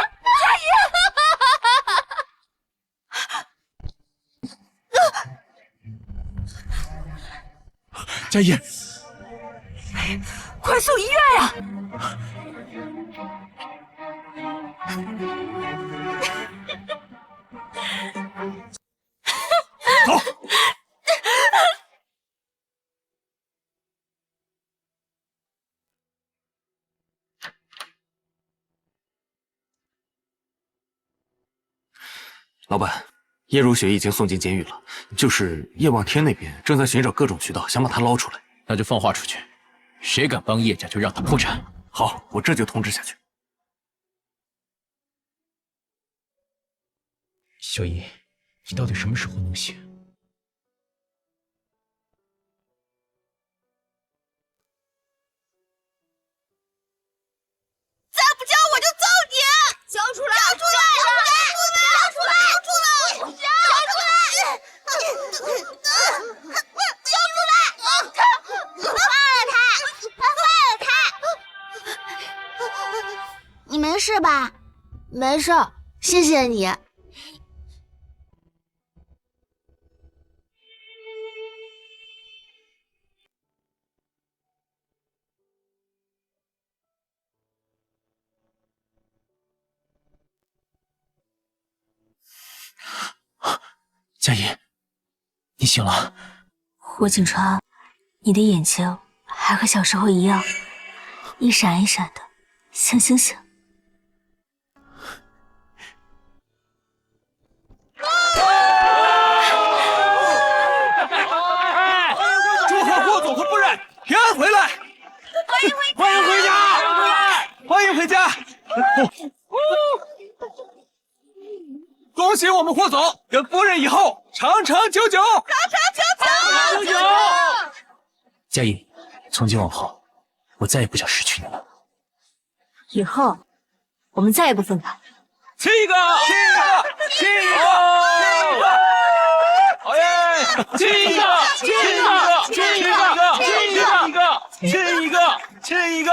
嘉怡，快送医院呀！走。老板，叶如雪已经送进监狱了，就是叶望天那边正在寻找各种渠道，想把她捞出来。那就放话出去，谁敢帮叶家，就让他破产。好，我这就通知下去。小姨，你到底什么时候能醒？再不交我就揍你！交出来！交出来！交出来！交出来！交出来！交出来！放了他！你没事吧？没事，谢谢你。嘉怡，你醒了。霍景川，你的眼睛还和小时候一样，一闪一闪的，像星星。祝贺霍总和夫人平安回来！欢迎回家！欢迎回家！恭喜我们霍总跟夫人以后长长久久！长长久久！嘉怡，从今往后，我再也不想失去你了。以后我们再也不分开。亲一个！亲一个！亲一个！好耶！亲一个！亲一个！亲一个！亲一个！亲一个！亲一个！亲一个！